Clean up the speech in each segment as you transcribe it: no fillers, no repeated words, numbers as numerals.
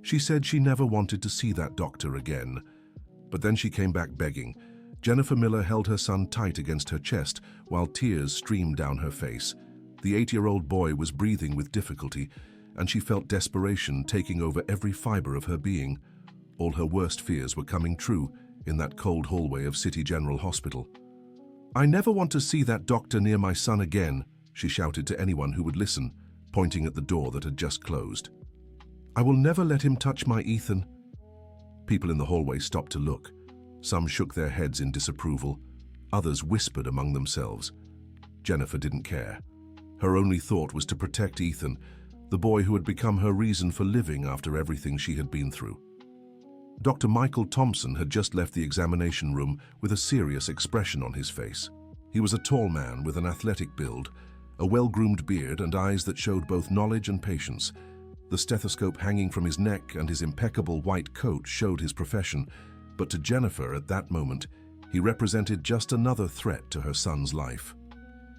She said she never wanted to see that doctor again. But then she came back begging. Jennifer Miller held her son tight against her chest while tears streamed down her face. The 8-year-old boy was breathing with difficulty, and she felt desperation taking over every fiber of her being. All her worst fears were coming true in that cold hallway of City General Hospital. "I never want to see that doctor near my son again," she shouted to anyone who would listen, pointing at the door that had just closed. "I will never let him touch my Ethan." People in the hallway stopped to look. Some shook their heads in disapproval. Others whispered among themselves. Jennifer didn't care. Her only thought was to protect Ethan, the boy who had become her reason for living after everything she had been through. Dr. Michael Thompson had just left the examination room with a serious expression on his face. He was a tall man with an athletic build, a well-groomed beard and eyes that showed both knowledge and patience. The stethoscope hanging from his neck and his impeccable white coat showed his profession, but to Jennifer at that moment, he represented just another threat to her son's life.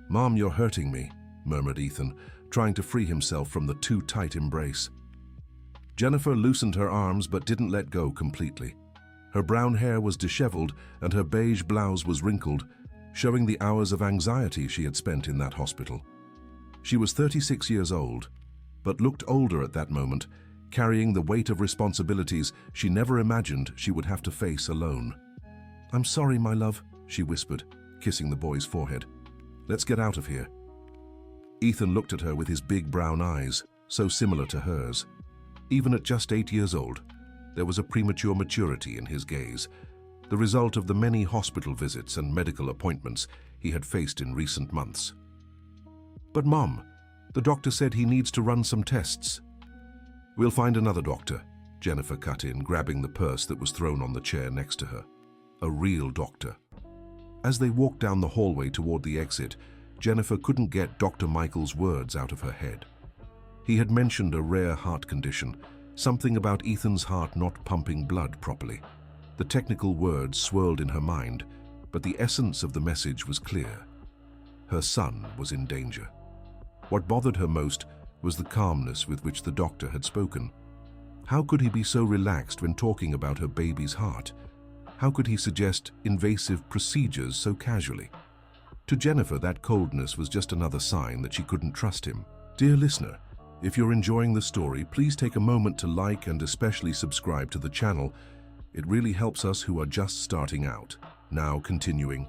"Mom, you're hurting me," murmured Ethan, trying to free himself from the too tight embrace. Jennifer loosened her arms but didn't let go completely. Her brown hair was disheveled and her beige blouse was wrinkled, showing the hours of anxiety she had spent in that hospital. She was 36 years old, but looked older at that moment, carrying the weight of responsibilities she never imagined she would have to face alone. "I'm sorry, my love," she whispered, kissing the boy's forehead. "Let's get out of here." Ethan looked at her with his big brown eyes, so similar to hers. Even at just 8 years old, there was a premature maturity in his gaze, the result of the many hospital visits and medical appointments he had faced in recent months. "But Mom, the doctor said he needs to run some tests." "We'll find another doctor," Jennifer cut in, grabbing the purse that was thrown on the chair next to her. A real doctor. As they walked down the hallway toward the exit, Jennifer couldn't get Dr. Michael's words out of her head. He had mentioned a rare heart condition, something about Ethan's heart not pumping blood properly. The technical words swirled in her mind, but the essence of the message was clear. Her son was in danger. What bothered her most was the calmness with which the doctor had spoken. How could he be so relaxed when talking about her baby's heart? How could he suggest invasive procedures so casually? To Jennifer, that coldness was just another sign that she couldn't trust him. Dear listener, if you're enjoying the story, please take a moment to like and especially subscribe to the channel. It really helps us who are just starting out. Now continuing.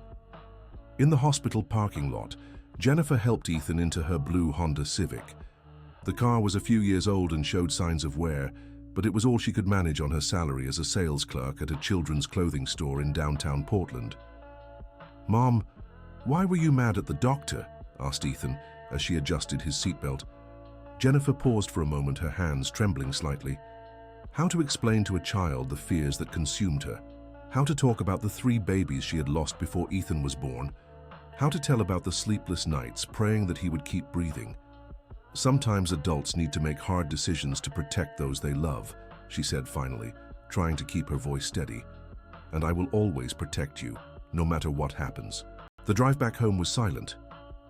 In the hospital parking lot, Jennifer helped Ethan into her blue Honda Civic. The car was a few years old and showed signs of wear, but it was all she could manage on her salary as a sales clerk at a children's clothing store in downtown Portland. "Mom, why were you mad at the doctor?" asked Ethan as she adjusted his seatbelt. Jennifer paused for a moment, her hands trembling slightly. How to explain to a child the fears that consumed her? How to talk about the 3 babies she had lost before Ethan was born? How to tell about the sleepless nights praying that he would keep breathing? "Sometimes adults need to make hard decisions to protect those they love," she said finally, trying to keep her voice steady. "And I will always protect you, no matter what happens." The drive back home was silent.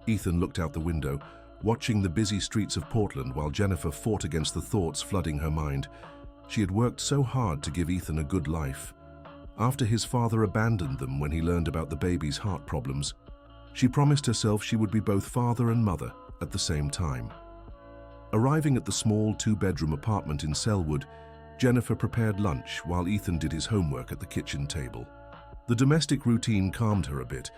Ethan looked out the window, watching the busy streets of Portland while Jennifer fought against the thoughts flooding her mind. She had worked so hard to give Ethan a good life. After his father abandoned them when he learned about the baby's heart problems, she promised herself she would be both father and mother at the same time. Arriving at the small 2-bedroom apartment in Selwood, Jennifer prepared lunch while Ethan did his homework at the kitchen table. The domestic routine calmed her a bit,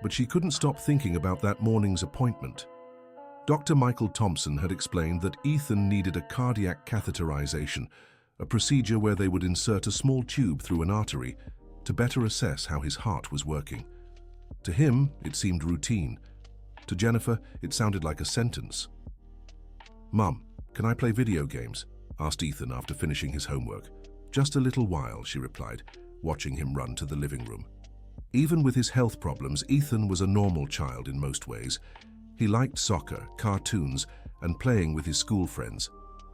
but she couldn't stop thinking about that morning's appointment. Dr. Michael Thompson had explained that Ethan needed a cardiac catheterization, a procedure where they would insert a small tube through an artery to better assess how his heart was working. To him, it seemed routine. To Jennifer, it sounded like a sentence. "Mom, can I play video games?" asked Ethan after finishing his homework. "Just a little while," she replied, watching him run to the living room. Even with his health problems, Ethan was a normal child in most ways. He liked soccer, cartoons, and playing with his school friends.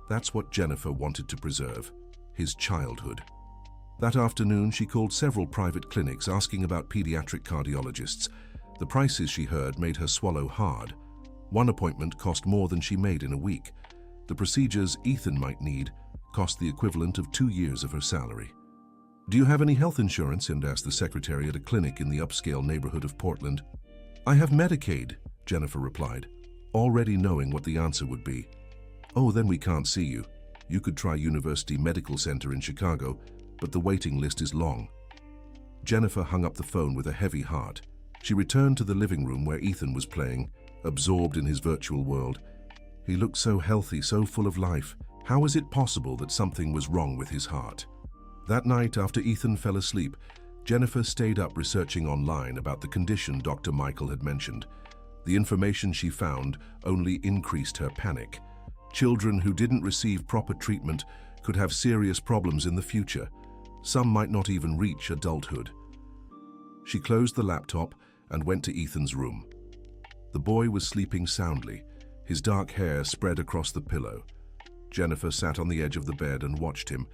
That's what Jennifer wanted to preserve, his childhood. That afternoon, she called several private clinics asking about pediatric cardiologists. The prices she heard made her swallow hard. One appointment cost more than she made in a week. The procedures Ethan might need cost the equivalent of 2 years of her salary. "Do you have any health insurance?" asked the secretary at a clinic in the upscale neighborhood of Portland. "I have Medicaid," Jennifer replied, already knowing what the answer would be. "Oh, then we can't see you. You could try University Medical Center in Chicago, but the waiting list is long." Jennifer hung up the phone with a heavy heart. She returned to the living room where Ethan was playing, absorbed in his virtual world. He looked so healthy, so full of life. How was it possible that something was wrong with his heart? That night, after Ethan fell asleep, Jennifer stayed up researching online about the condition Dr. Michael had mentioned. The information she found only increased her panic. Children who didn't receive proper treatment could have serious problems in the future. Some might not even reach adulthood. She closed the laptop and went to Ethan's room. The boy was sleeping soundly, his dark hair spread across the pillow. Jennifer sat on the edge of the bed and watched him,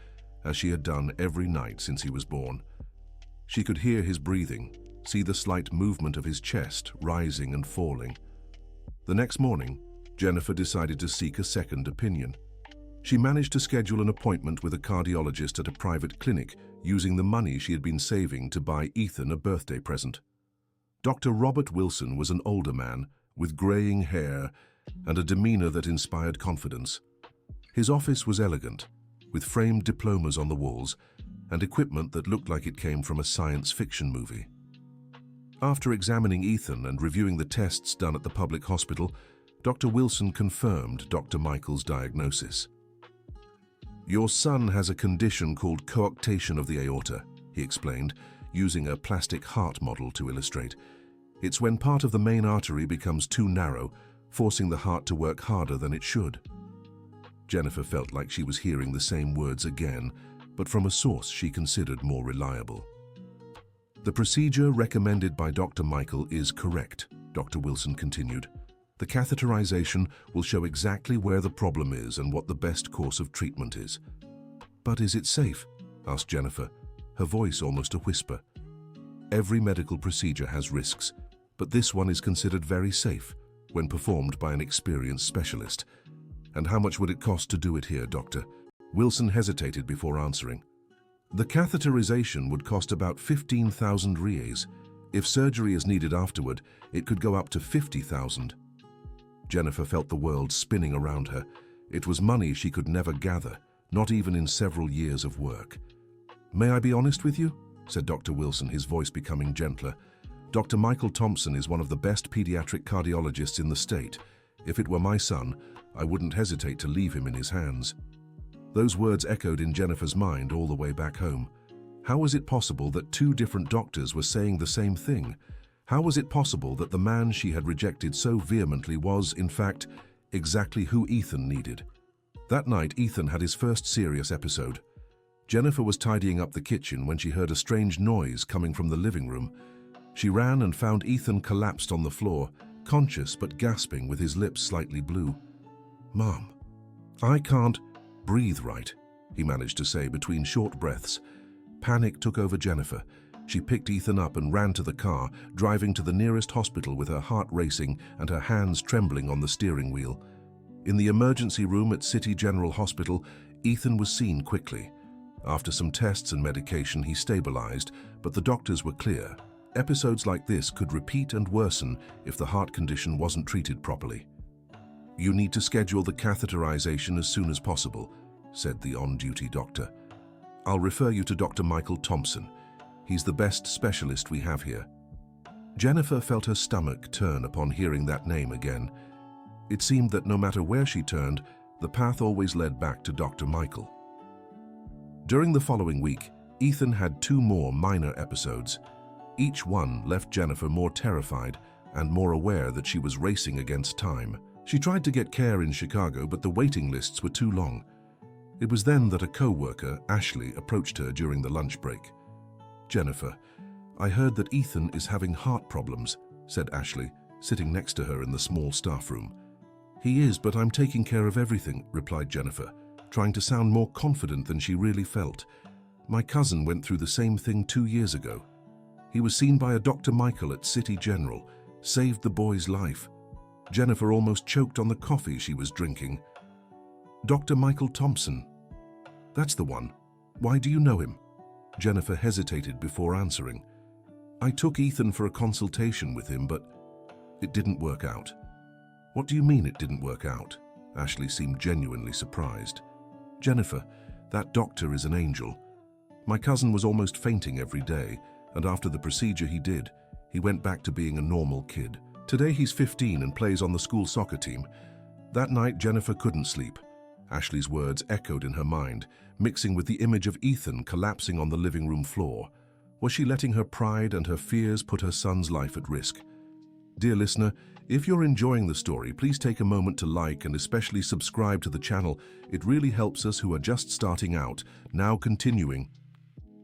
as she had done every night since he was born. She could hear his breathing, see the slight movement of his chest rising and falling. The next morning, Jennifer decided to seek a second opinion. She managed to schedule an appointment with a cardiologist at a private clinic using the money she had been saving to buy Ethan a birthday present. Dr. Robert Wilson was an older man with graying hair and a demeanor that inspired confidence. His office was elegant, with framed diplomas on the walls and equipment that looked like it came from a science fiction movie. After examining Ethan and reviewing the tests done at the public hospital, Dr. Wilson confirmed Dr. Michael's diagnosis. "Your son has a condition called coarctation of the aorta," he explained, using a plastic heart model to illustrate. "It's when part of the main artery becomes too narrow, forcing the heart to work harder than it should." Jennifer felt like she was hearing the same words again, but from a source she considered more reliable. "The procedure recommended by Dr. Michael is correct," Dr. Wilson continued. "The catheterization will show exactly where the problem is and what the best course of treatment is." "But is it safe?" asked Jennifer, her voice almost a whisper. "Every medical procedure has risks, but this one is considered very safe when performed by an experienced specialist." "And how much would it cost to do it here, doctor?" Wilson hesitated before answering. "The catheterization would cost about 15,000 reais. If surgery is needed afterward, it could go up to 50,000. Jennifer felt the world spinning around her. It was money she could never gather, not even in several years of work. "May I be honest with you?" said Dr. Wilson, his voice becoming gentler. "Dr. Michael Thompson is one of the best pediatric cardiologists in the state. If it were my son, I wouldn't hesitate to leave him in his hands." Those words echoed in Jennifer's mind all the way back home. How was it possible that two different doctors were saying the same thing? How was it possible that the man she had rejected so vehemently was, in fact, exactly who Ethan needed? That night, Ethan had his first serious episode. Jennifer was tidying up the kitchen when she heard a strange noise coming from the living room. She ran and found Ethan collapsed on the floor, conscious but gasping with his lips slightly blue. "Mom, I can't breathe right," he managed to say between short breaths. Panic took over Jennifer. She picked Ethan up and ran to the car, driving to the nearest hospital with her heart racing and her hands trembling on the steering wheel. In the emergency room at City General Hospital, Ethan was seen quickly. After some tests and medication, he stabilized, but the doctors were clear. Episodes like this could repeat and worsen if the heart condition wasn't treated properly. "You need to schedule the catheterization as soon as possible," said the on-duty doctor. "I'll refer you to Dr. Michael Thompson. He's the best specialist we have here." Jennifer felt her stomach turn upon hearing that name again. It seemed that no matter where she turned, the path always led back to Dr. Michael. During the following week, Ethan had 2 more minor episodes. Each one left Jennifer more terrified and more aware that she was racing against time. She tried to get care in Chicago, but the waiting lists were too long. It was then that a co-worker, Ashley, approached her during the lunch break. "Jennifer, I heard that Ethan is having heart problems," said Ashley, sitting next to her in the small staff room. "He is, but I'm taking care of everything," replied Jennifer, trying to sound more confident than she really felt. "My cousin went through the same thing 2 years ago. He was seen by a Dr. Michael at City General, saved the boy's life." Jennifer almost choked on the coffee she was drinking. "Dr. Michael Thompson." That's the one. Why do you know him? Jennifer hesitated before answering. I took Ethan for a consultation with him, but it didn't work out. What do you mean it didn't work out? Ashley seemed genuinely surprised. Jennifer, that doctor is an angel. My cousin was almost fainting every day, and after the procedure he did, he went back to being a normal kid. Today he's 15 and plays on the school soccer team. That night Jennifer couldn't sleep. Ashley's words echoed in her mind, mixing with the image of Ethan collapsing on the living room floor. Was she letting her pride and her fears put her son's life at risk? Dear listener, if you're enjoying the story, please take a moment to like and especially subscribe to the channel. It really helps us who are just starting out. Now continuing.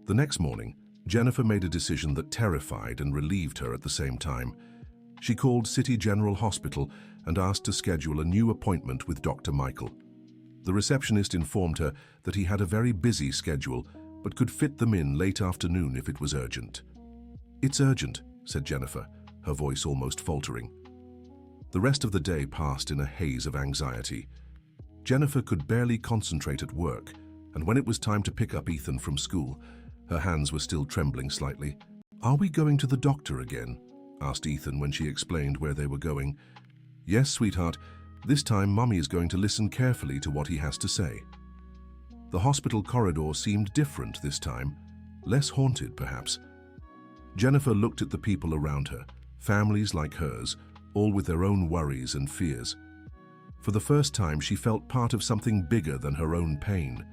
The next morning, Jennifer made a decision that terrified and relieved her at the same time. She called City General Hospital and asked to schedule a new appointment with Dr. Michael. The receptionist informed her that he had a very busy schedule, but could fit them in late afternoon if it was urgent. It's urgent, said Jennifer, her voice almost faltering. The rest of the day passed in a haze of anxiety. Jennifer could barely concentrate at work, and when it was time to pick up Ethan from school, her hands were still trembling slightly. Are we going to the doctor again? Asked Ethan when she explained where they were going. Yes, sweetheart. This time Mummy is going to listen carefully to what he has to say. The hospital corridor seemed different this time, less haunted perhaps. Jennifer looked at the people around her, families like hers, all with their own worries and fears. For the first time she felt part of something bigger than her own pain.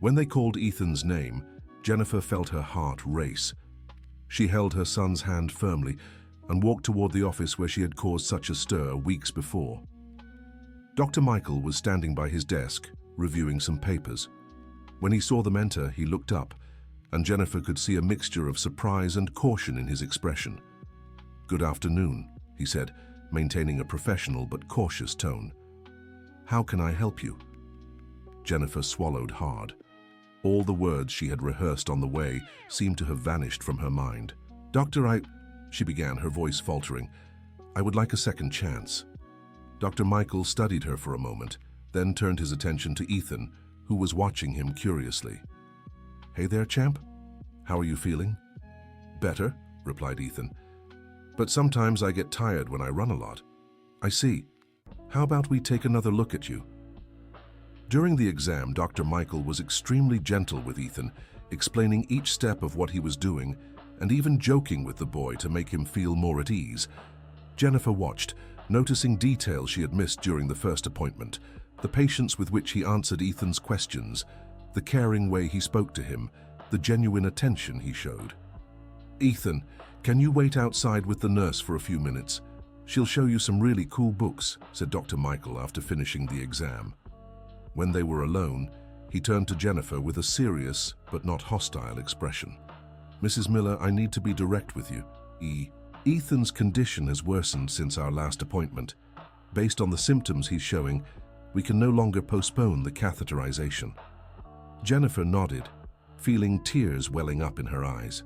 When they called Ethan's name, Jennifer felt her heart race. She held her son's hand firmly and walked toward the office where she had caused such a stir weeks before. Dr. Michael was standing by his desk, reviewing some papers. When he saw them enter, he looked up, and Jennifer could see a mixture of surprise and caution in his expression. Good afternoon, he said, maintaining a professional but cautious tone. How can I help you? Jennifer swallowed hard. All the words she had rehearsed on the way seemed to have vanished from her mind. Doctor, she began, her voice faltering. I would like a second chance. Dr. Michael studied her for a moment, then turned his attention to Ethan, who was watching him curiously. Hey there, champ. How are you feeling? Better, replied Ethan. But sometimes I get tired when I run a lot. I see. How about we take another look at you? During the exam, Dr. Michael was extremely gentle with Ethan, explaining each step of what he was doing and even joking with the boy to make him feel more at ease. Jennifer watched, noticing details she had missed during the first appointment, the patience with which he answered Ethan's questions, the caring way he spoke to him, the genuine attention he showed. Ethan, can you wait outside with the nurse for a few minutes? She'll show you some really cool books, said Dr. Michael after finishing the exam. When they were alone, he turned to Jennifer with a serious but not hostile expression. Mrs. Miller, I need to be direct with you. Ethan's condition has worsened since our last appointment. Based on the symptoms he's showing, we can no longer postpone the catheterization. Jennifer nodded, feeling tears welling up in her eyes.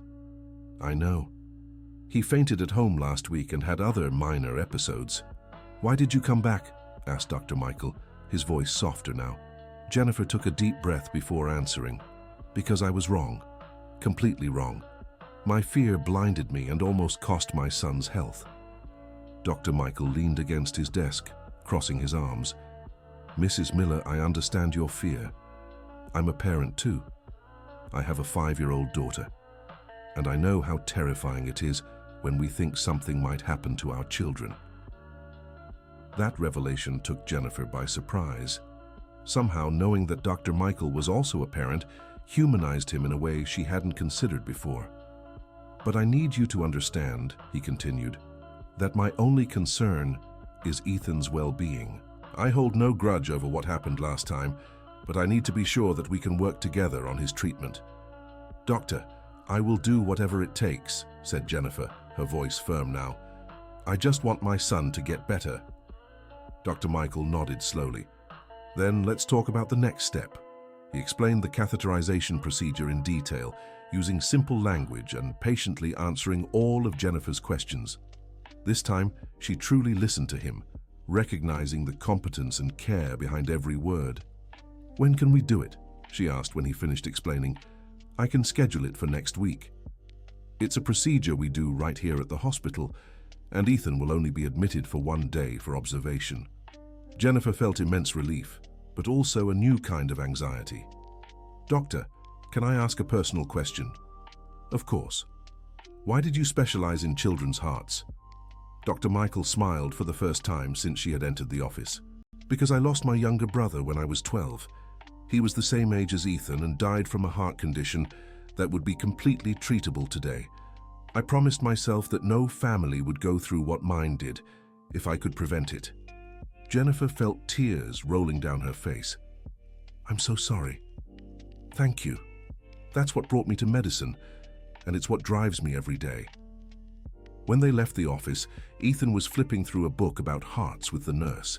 I know. He fainted at home last week and had other minor episodes. Why did you come back? Asked Dr. Michael, his voice softer now. Jennifer took a deep breath before answering. Because I was wrong. Completely wrong. My fear blinded me and almost cost my son's health. Dr. Michael leaned against his desk, crossing his arms. Mrs. Miller, I understand your fear. I'm a parent too. I have a 5-year-old daughter, and I know how terrifying it is when we think something might happen to our children. That revelation took Jennifer by surprise. Somehow, knowing that Dr. Michael was also a parent humanized him in a way she hadn't considered before. But I need you to understand, he continued, that my only concern is Ethan's well-being. I hold no grudge over what happened last time, but I need to be sure that we can work together on his treatment. Doctor, I will do whatever it takes, said Jennifer, her voice firm now. I just want my son to get better. Dr. Michael nodded slowly. Then let's talk about the next step. He explained the catheterization procedure in detail, using simple language and patiently answering all of Jennifer's questions. This time, she truly listened to him, recognizing the competence and care behind every word. When can we do it? she asked when he finished explaining. I can schedule it for next week. It's a procedure we do right here at the hospital, and Ethan will only be admitted for 1 day for observation. Jennifer felt immense relief, but also a new kind of anxiety. Doctor, can I ask a personal question? Of course. Why did you specialize in children's hearts? Dr. Michael smiled for the first time since she had entered the office. Because I lost my younger brother when I was 12. He was the same age as Ethan and died from a heart condition that would be completely treatable today. I promised myself that no family would go through what mine did if I could prevent it. Jennifer felt tears rolling down her face. I'm so sorry. Thank you. That's what brought me to medicine, and it's what drives me every day. When they left the office, Ethan was flipping through a book about hearts with the nurse.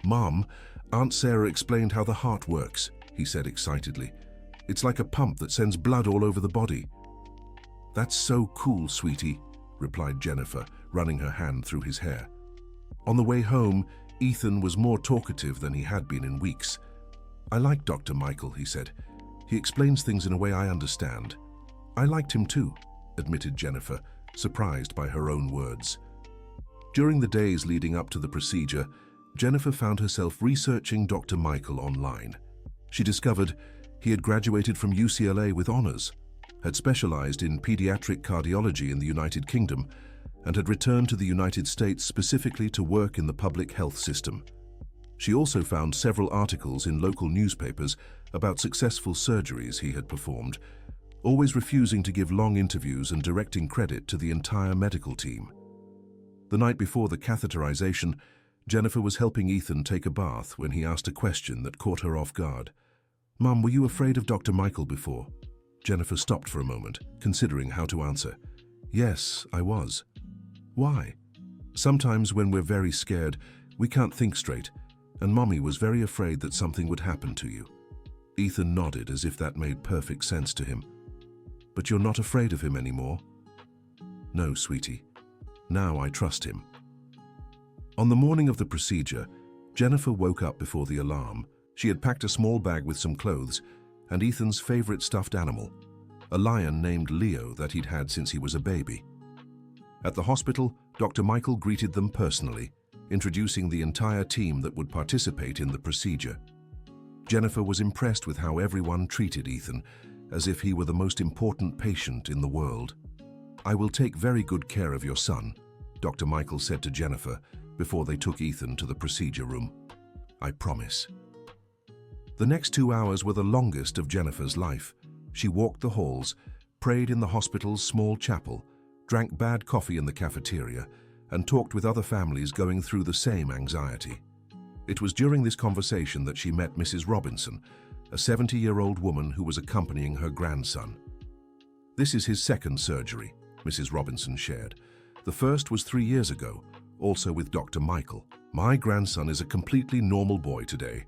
Mom, Aunt Sarah explained how the heart works, he said excitedly. It's like a pump that sends blood all over the body. That's so cool, sweetie, replied Jennifer, running her hand through his hair. On the way home, Ethan was more talkative than he had been in weeks. I like Dr. Michael, he said. He explains things in a way I understand. I liked him too, admitted Jennifer, surprised by her own words. During the days leading up to the procedure, Jennifer found herself researching Dr. Michael online. She discovered he had graduated from UCLA with honors, had specialized in pediatric cardiology in the United Kingdom, and had returned to the United States specifically to work in the public health system. She also found several articles in local newspapers about successful surgeries he had performed, always refusing to give long interviews and directing credit to the entire medical team. The night before the catheterization, Jennifer was helping Ethan take a bath when he asked a question that caught her off guard. Mum, were you afraid of Dr. Michael before? Jennifer stopped for a moment, considering how to answer. Yes, I was. Why? Sometimes when we're very scared, we can't think straight, and Mommy was very afraid that something would happen to you. Ethan nodded as if that made perfect sense to him. But you're not afraid of him anymore? No, sweetie. Now I trust him. On the morning of the procedure, Jennifer woke up before the alarm. She had packed a small bag with some clothes and Ethan's favorite stuffed animal, a lion named Leo that he'd had since he was a baby. At the hospital, Dr. Michael greeted them personally, introducing the entire team that would participate in the procedure. Jennifer was impressed with how everyone treated Ethan, as if he were the most important patient in the world. I will take very good care of your son, Dr. Michael said to Jennifer before they took Ethan to the procedure room. I promise. The next 2 hours were the longest of Jennifer's life. She walked the halls, prayed in the hospital's small chapel, drank bad coffee in the cafeteria, and talked with other families going through the same anxiety. It was during this conversation that she met Mrs. Robinson, a 70-year-old woman who was accompanying her grandson. This is his second surgery, Mrs. Robinson shared. The first was 3 years ago, also with Dr. Michael. My grandson is a completely normal boy today.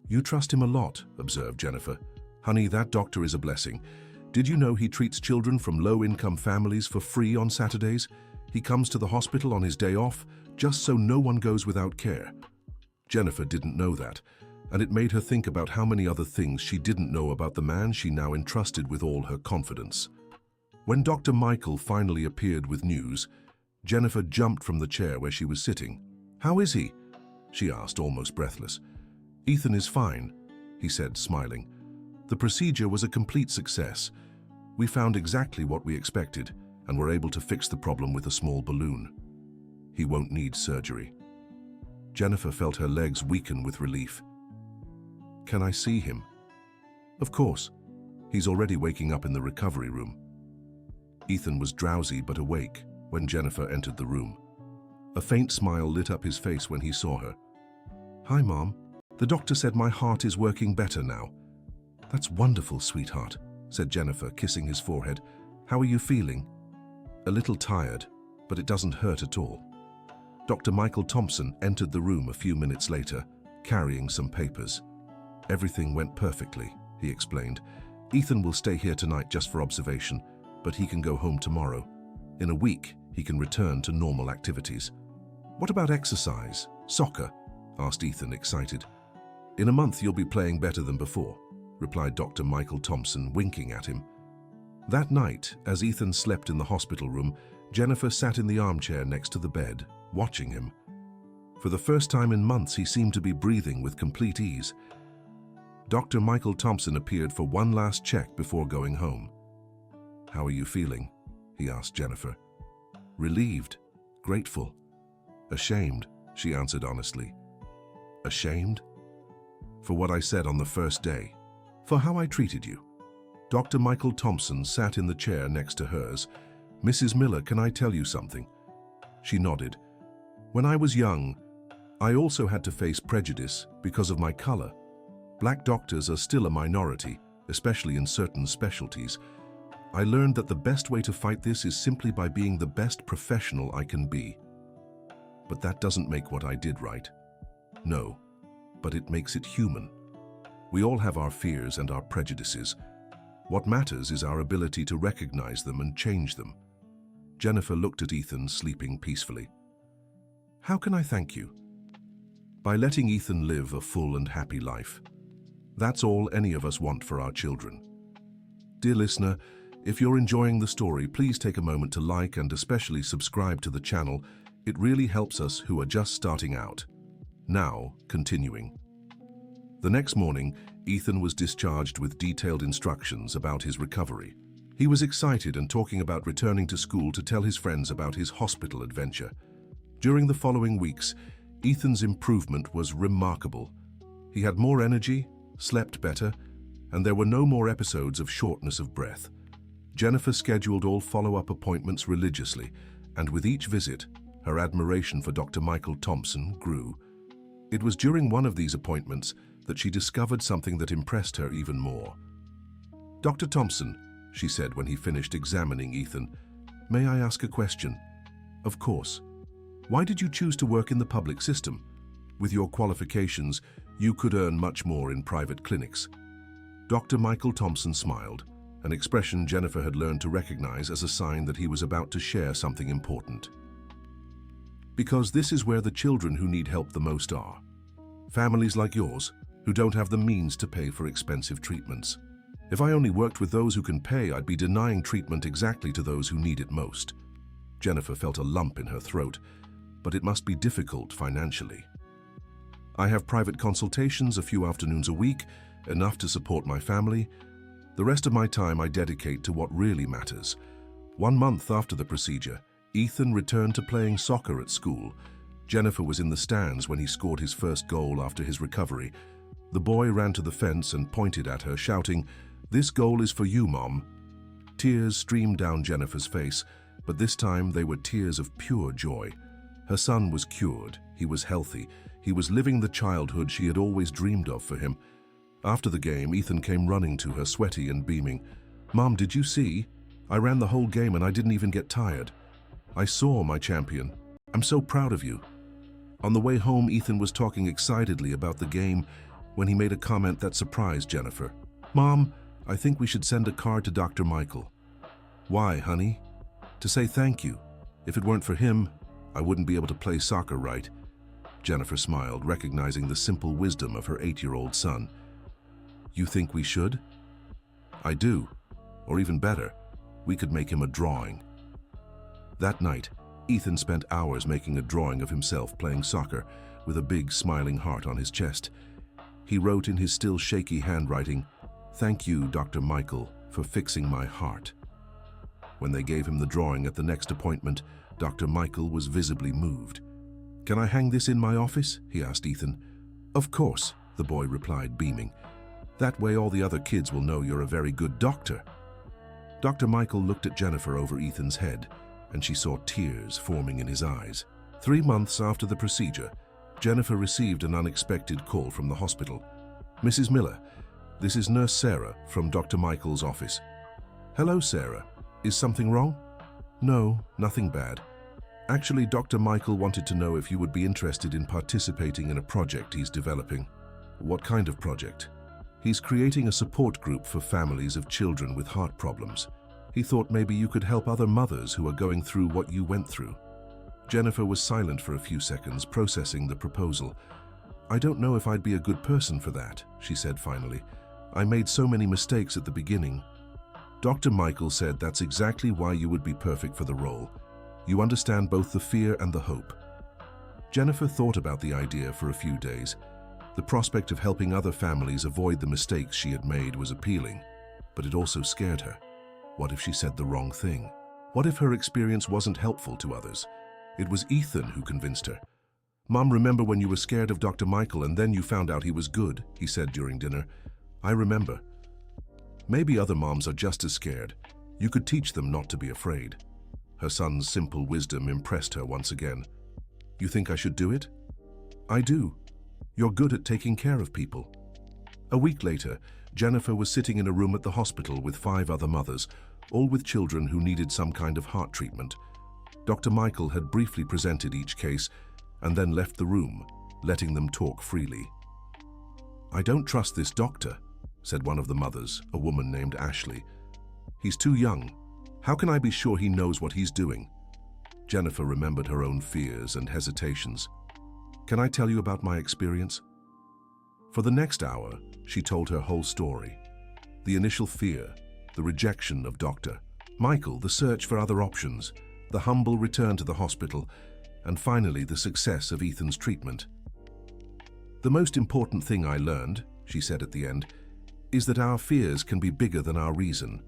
You trust him a lot, observed Jennifer. Honey, that doctor is a blessing. Did you know he treats children from low-income families for free on Saturdays? He comes to the hospital on his day off, just so no one goes without care. Jennifer didn't know that, and it made her think about how many other things she didn't know about the man she now entrusted with all her confidence. When Dr. Michael finally appeared with news, Jennifer jumped from the chair where she was sitting. How is he? She asked, almost breathless. Ethan is fine, he said, smiling. The procedure was a complete success. We found exactly what we expected and were able to fix the problem with a small balloon. He won't need surgery. Jennifer felt her legs weaken with relief. Can I see him? Of course. He's already waking up in the recovery room. Ethan was drowsy but awake when Jennifer entered the room. A faint smile lit up his face when he saw her. Hi, Mom. The doctor said my heart is working better now. That's wonderful, sweetheart, said Jennifer, kissing his forehead. How are you feeling? A little tired, but it doesn't hurt at all. Dr. Michael Thompson entered the room a few minutes later, carrying some papers. Everything went perfectly, he explained. Ethan will stay here tonight just for observation, but he can go home tomorrow. In a week, he can return to normal activities. What about exercise? Soccer? Asked Ethan, excited. In a month, you'll be playing better than before. replied Dr. Michael Thompson, winking at him. That night, as Ethan slept in the hospital room, Jennifer sat in the armchair next to the bed, watching him. For the first time in months, he seemed to be breathing with complete ease. Dr. Michael Thompson appeared for one last check before going home. "How are you feeling?" he asked Jennifer. "Relieved, grateful, ashamed," she answered honestly. "Ashamed? For what I said on the first day, for how I treated you." Dr. Michael Thompson sat in the chair next to hers. "Mrs. Miller, can I tell you something?" She nodded. "When I was young, I also had to face prejudice because of my color. Black doctors are still a minority, especially in certain specialties. I learned that the best way to fight this is simply by being the best professional I can be. But that doesn't make what I did right. No, but it makes it human. We all have our fears and our prejudices. What matters is our ability to recognize them and change them." Jennifer looked at Ethan sleeping peacefully. "How can I thank you?" "By letting Ethan live a full and happy life. That's all any of us want for our children." Dear listener, if you're enjoying the story, please take a moment to like and especially subscribe to the channel. It really helps us who are just starting out. Now, continuing. The next morning, Ethan was discharged with detailed instructions about his recovery. He was excited and talking about returning to school to tell his friends about his hospital adventure. During the following weeks, Ethan's improvement was remarkable. He had more energy, slept better, and there were no more episodes of shortness of breath. Jennifer scheduled all follow-up appointments religiously, and with each visit, her admiration for Dr. Michael Thompson grew. It was during one of these appointments that she discovered something that impressed her even more. "Dr. Thompson," she said when he finished examining Ethan, "may I ask a question?" "Of course. Why did you choose to work in the public system? With your qualifications, you could earn much more in private clinics." Dr. Michael Thompson smiled, an expression Jennifer had learned to recognize as a sign that he was about to share something important. "Because this is where the children who need help the most are. Families like yours, who don't have the means to pay for expensive treatments. If I only worked with those who can pay, I'd be denying treatment exactly to those who need it most." Jennifer felt a lump in her throat, but it must be difficult financially. "I have private consultations a few afternoons a week, enough to support my family. The rest of my time I dedicate to what really matters." 1 month after the procedure, Ethan returned to playing soccer at school. Jennifer was in the stands when he scored his first goal after his recovery. The boy ran to the fence and pointed at her, shouting, "This goal is for you, Mom." Tears streamed down Jennifer's face, but this time they were tears of pure joy. Her son was cured, he was healthy, he was living the childhood she had always dreamed of for him. After the game, Ethan came running to her, sweaty and beaming. "Mom, did you see? I ran the whole game and I didn't even get tired. I saw my champion. I'm so proud of you." On the way home, Ethan was talking excitedly about the game when he made a comment that surprised Jennifer. "Mom, I think we should send a card to Dr. Michael." "Why, honey?" "To say thank you. If it weren't for him, I wouldn't be able to play soccer right." Jennifer smiled, recognizing the simple wisdom of her 8-year-old son. "You think we should?" "I do. Or even better, we could make him a drawing." That night, Ethan spent hours making a drawing of himself playing soccer with a big smiling heart on his chest. He wrote in his still shaky handwriting, "Thank you, Dr. Michael, for fixing my heart." When they gave him the drawing at the next appointment, Dr. Michael was visibly moved. "Can I hang this in my office?" he asked Ethan. "Of course," the boy replied, beaming. "That way all the other kids will know you're a very good doctor." Dr. Michael looked at Jennifer over Ethan's head, and she saw tears forming in his eyes. 3 months after the procedure, Jennifer received an unexpected call from the hospital. "Mrs. Miller, this is Nurse Sarah from Dr. Michael's office." "Hello, Sarah. Is something wrong?" "No, nothing bad. Actually, Dr. Michael wanted to know if you would be interested in participating in a project he's developing." "What kind of project?" "He's creating a support group for families of children with heart problems. He thought maybe you could help other mothers who are going through what you went through." Jennifer was silent for a few seconds, processing the proposal. "I don't know if I'd be a good person for that," she said finally. I made so many mistakes at the beginning. Dr. Michael said that's exactly why you would be perfect for the role. You understand both the fear and the hope. Jennifer thought about the idea for a few days. The prospect of helping other families avoid the mistakes she had made was appealing, but it also scared her. What if she said the wrong thing? What if her experience wasn't helpful to others? It was Ethan who convinced her. "Mom, remember when you were scared of Dr. Michael and then you found out he was good?" he said during dinner. "I remember." Maybe other moms are just as scared. You could teach them not to be afraid. Her son's simple wisdom impressed her once again. "You think I should do it?" "I do. You're good at taking care of people." A week later, Jennifer was sitting in a room at the hospital with 5 other mothers, all with children who needed some kind of heart treatment. Dr. Michael had briefly presented each case and then left the room, letting them talk freely. "I don't trust this doctor," said one of the mothers, a woman named Ashley. "He's too young. How can I be sure he knows what he's doing?" Jennifer remembered her own fears and hesitations. "Can I tell you about my experience?" For the next hour, she told her whole story. The initial fear, the rejection of Dr. Michael, the search for other options, the humble return to the hospital, and finally the success of Ethan's treatment. "The most important thing I learned," she said at the end, "is that our fears can be bigger than our reason.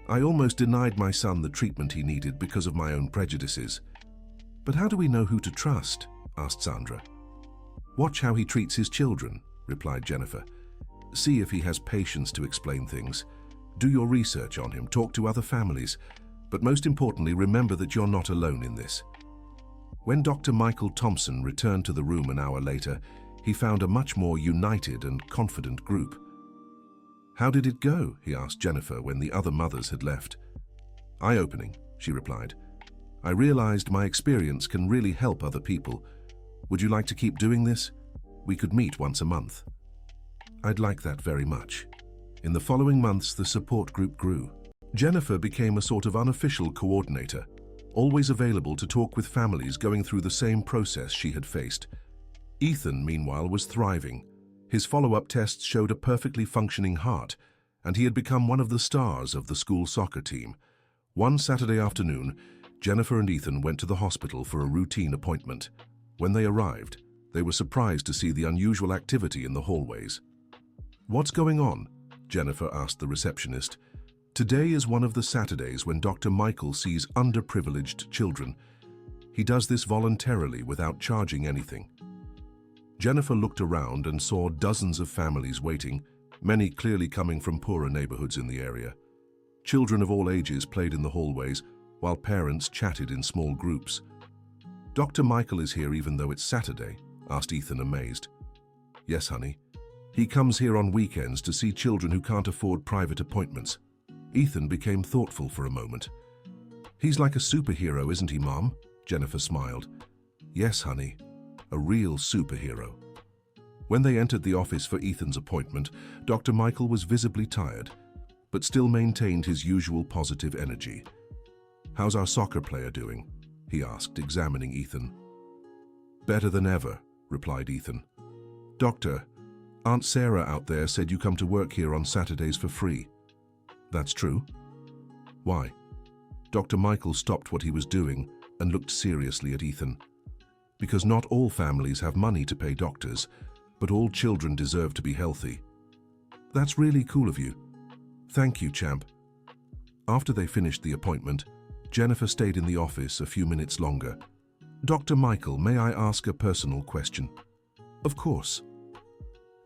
I almost denied my son the treatment he needed because of my own prejudices." "But how do we know who to trust?" asked Sandra. "Watch how he treats his children," replied Jennifer. "See if he has patience to explain things. Do your research on him, talk to other families, but most importantly, remember that you're not alone in this." When Dr. Michael Thompson returned to the room an hour later, he found a much more united and confident group. "How did it go?" he asked Jennifer when the other mothers had left. "Eye-opening," she replied. "I realized my experience can really help other people. Would you like to keep doing this? We could meet once a month." "I'd like that very much." In the following months, the support group grew. Jennifer became a sort of unofficial coordinator, always available to talk with families going through the same process she had faced. Ethan, meanwhile, was thriving. His follow-up tests showed a perfectly functioning heart, and he had become one of the stars of the school soccer team. One Saturday afternoon, Jennifer and Ethan went to the hospital for a routine appointment. When they arrived, they were surprised to see the unusual activity in the hallways. "What's going on?" Jennifer asked the receptionist. "Today is one of the Saturdays when Dr. Michael sees underprivileged children. He does this voluntarily without charging anything." Jennifer looked around and saw dozens of families waiting, many clearly coming from poorer neighborhoods in the area. Children of all ages played in the hallways, while parents chatted in small groups. "Dr. Michael is here even though it's Saturday?" asked Ethan, amazed. "Yes, honey. He comes here on weekends to see children who can't afford private appointments." Ethan became thoughtful for a moment. "He's like a superhero, isn't he, Mom?" Jennifer smiled. "Yes, honey. A real superhero." When they entered the office for Ethan's appointment, Dr. Michael was visibly tired, but still maintained his usual positive energy. "How's our soccer player doing?" he asked, examining Ethan. "Better than ever," replied Ethan. "Doctor, Aunt Sarah out there said you come to work here on Saturdays for free." "That's true." "Why?" Dr. Michael stopped what he was doing and looked seriously at Ethan. "Because not all families have money to pay doctors, but all children deserve to be healthy." "That's really cool of you." "Thank you, champ." After they finished the appointment, Jennifer stayed in the office a few minutes longer. "Dr. Michael, may I ask a personal question?" "Of course."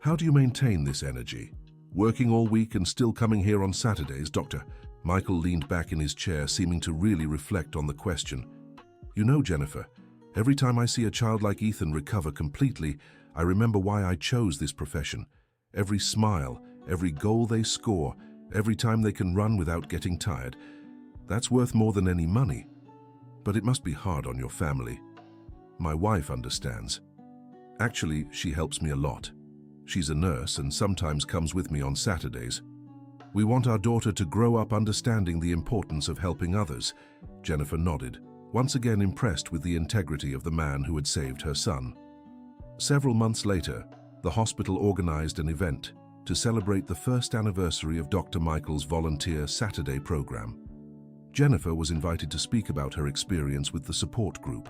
"How do you maintain this energy? Working all week and still coming here on Saturdays, Doctor?" Michael leaned back in his chair, seeming to really reflect on the question. "You know, Jennifer, every time I see a child like Ethan recover completely, I remember why I chose this profession. Every smile, every goal they score, every time they can run without getting tired. That's worth more than any money. But it must be hard on your family." "My wife understands. Actually, she helps me a lot. She's a nurse and sometimes comes with me on Saturdays. We want our daughter to grow up understanding the importance of helping others." Jennifer nodded, once again impressed with the integrity of the man who had saved her son. Several months later, the hospital organized an event. to celebrate the first anniversary of Dr. Michael's Volunteer Saturday program. Jennifer was invited to speak about her experience with the support group.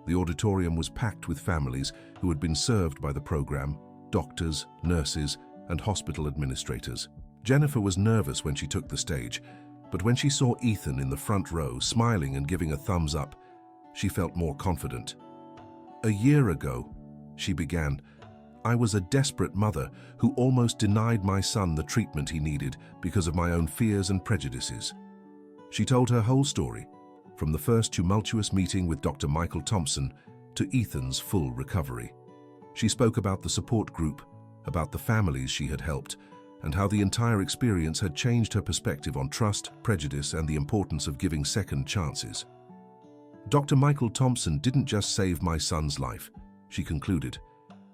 The auditorium was packed with families who had been served by the program, doctors, nurses, and hospital administrators. Jennifer was nervous when she took the stage, but when she saw Ethan in the front row smiling and giving a thumbs up, she felt more confident. "A year ago," she began, "I was a desperate mother who almost denied my son the treatment he needed because of my own fears and prejudices." She told her whole story, from the first tumultuous meeting with Dr. Michael Thompson to Ethan's full recovery. She spoke about the support group, about the families she had helped, and how the entire experience had changed her perspective on trust, prejudice, and the importance of giving second chances. "Dr. Michael Thompson didn't just save my son's life," she concluded.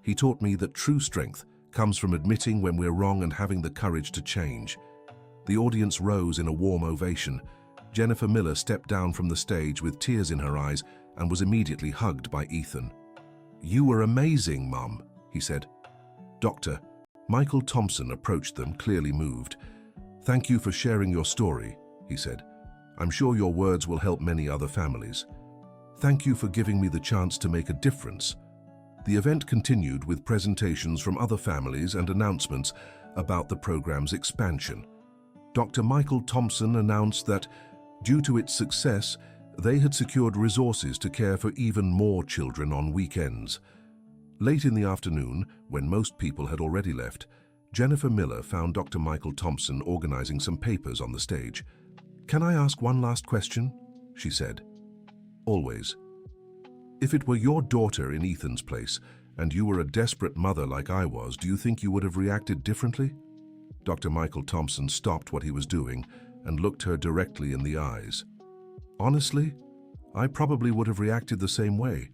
"He taught me that true strength comes from admitting when we're wrong and having the courage to change." The audience rose in a warm ovation. Jennifer Miller stepped down from the stage with tears in her eyes and was immediately hugged by Ethan. "You were amazing, Mom," he said. Dr. Michael Thompson approached them, clearly moved. "Thank you for sharing your story," he said. "I'm sure your words will help many other families. Thank you for giving me the chance to make a difference." The event continued with presentations from other families and announcements about the program's expansion. Dr. Michael Thompson announced that, due to its success, they had secured resources to care for even more children on weekends. Late in the afternoon, when most people had already left, Jennifer Miller found Dr. Michael Thompson organizing some papers on the stage. "Can I ask one last question?" she said. "Always. If it were your daughter in Ethan's place, and you were a desperate mother like I was, do you think you would have reacted differently?" Dr. Michael Thompson stopped what he was doing and looked her directly in the eyes. "Honestly, I probably would have reacted the same way.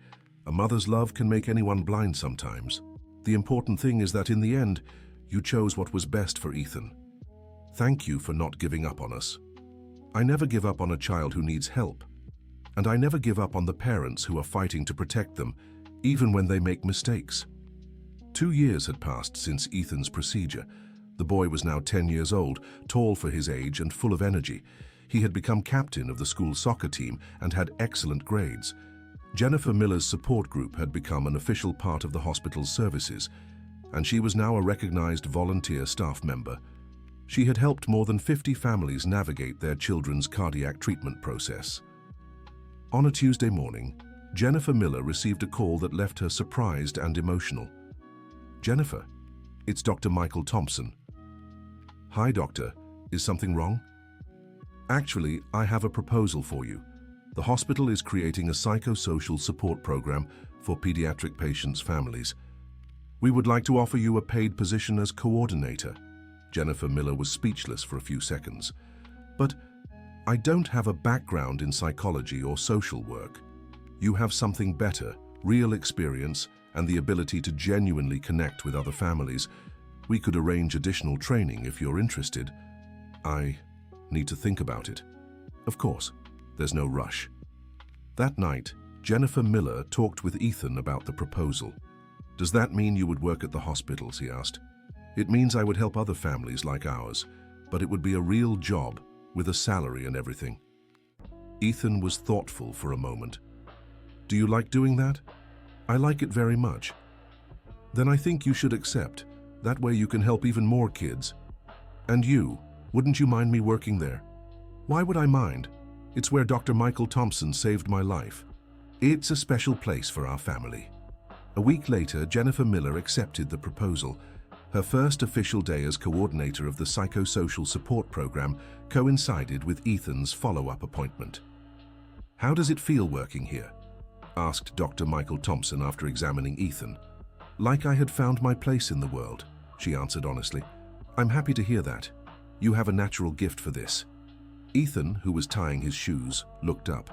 A mother's love can make anyone blind sometimes. The important thing is that in the end, you chose what was best for Ethan. Thank you for not giving up on us. I never give up on a child who needs help. And I never give up on the parents who are fighting to protect them, even when they make mistakes." 2 years had passed since Ethan's procedure. The boy was now 10 years old, tall for his age and full of energy. He had become captain of the school soccer team and had excellent grades. Jennifer Miller's support group had become an official part of the hospital's services, and she was now a recognized volunteer staff member. She had helped more than 50 families navigate their children's cardiac treatment process. On a Tuesday morning, Jennifer Miller received a call that left her surprised and emotional. "Jennifer, it's Dr. Michael Thompson." "Hi, doctor. Is something wrong?" "Actually, I have a proposal for you. The hospital is creating a psychosocial support program for pediatric patients' families. We would like to offer you a paid position as coordinator." Jennifer Miller was speechless for a few seconds. "But I don't have a background in psychology or social work. You have something better, real experience, and the ability to genuinely connect with other families. We could arrange additional training if you're interested." "I need to think about it." "Of course, there's no rush." That night, Jennifer Miller talked with Ethan about the proposal. "Does that mean you would work at the hospitals?" he asked. "It means I would help other families like ours, but it would be a real job, with a salary and everything." Ethan was thoughtful for a moment. "Do you like doing that?" "I like it very much." "Then I think you should accept. That way you can help even more kids." "And you, wouldn't you mind me working there?" "Why would I mind? It's where Dr. Michael Thompson saved my life. It's a special place for our family." A week later, Jennifer Miller accepted the proposal. Her first official day as coordinator of the psychosocial support program coincided with Ethan's follow-up appointment. "How does it feel working here?" asked Dr. Michael Thompson after examining Ethan. "Like I had found my place in the world," she answered honestly. "I'm happy to hear that. You have a natural gift for this." Ethan, who was tying his shoes, looked up.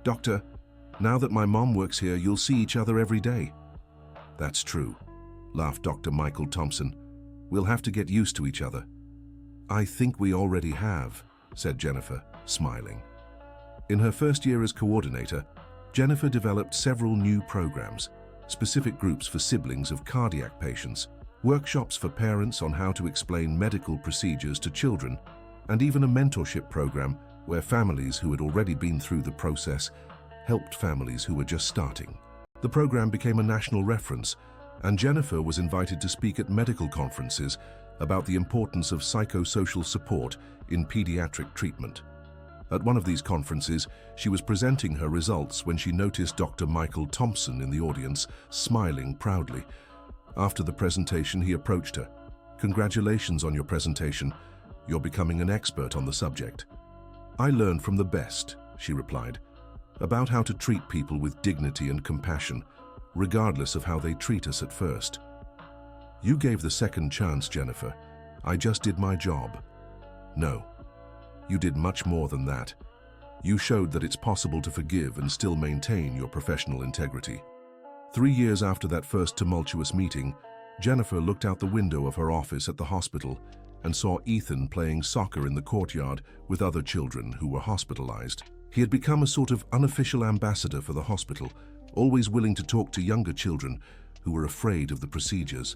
"Doctor, now that my mom works here, you'll see each other every day." "That's true," laughed Dr. Michael Thompson. "We'll have to get used to each other." "I think we already have," said Jennifer, smiling. In her first year as coordinator, Jennifer developed several new programs, specific groups for siblings of cardiac patients, workshops for parents on how to explain medical procedures to children, and even a mentorship program where families who had already been through the process helped families who were just starting. The program became a national reference, and Jennifer was invited to speak at medical conferences about the importance of psychosocial support in pediatric treatment. At one of these conferences, she was presenting her results when she noticed Dr. Michael Thompson in the audience, smiling proudly. After the presentation, he approached her. "Congratulations on your presentation. You're becoming an expert on the subject." "I learned from the best," she replied, "about how to treat people with dignity and compassion, regardless of how they treat us at first." "You gave the second chance, Jennifer. I just did my job." "No. You did much more than that. You showed that it's possible to forgive and still maintain your professional integrity." 3 years after that first tumultuous meeting, Jennifer looked out the window of her office at the hospital and saw Ethan playing soccer in the courtyard with other children who were hospitalized. He had become a sort of unofficial ambassador for the hospital, always willing to talk to younger children who were afraid of the procedures.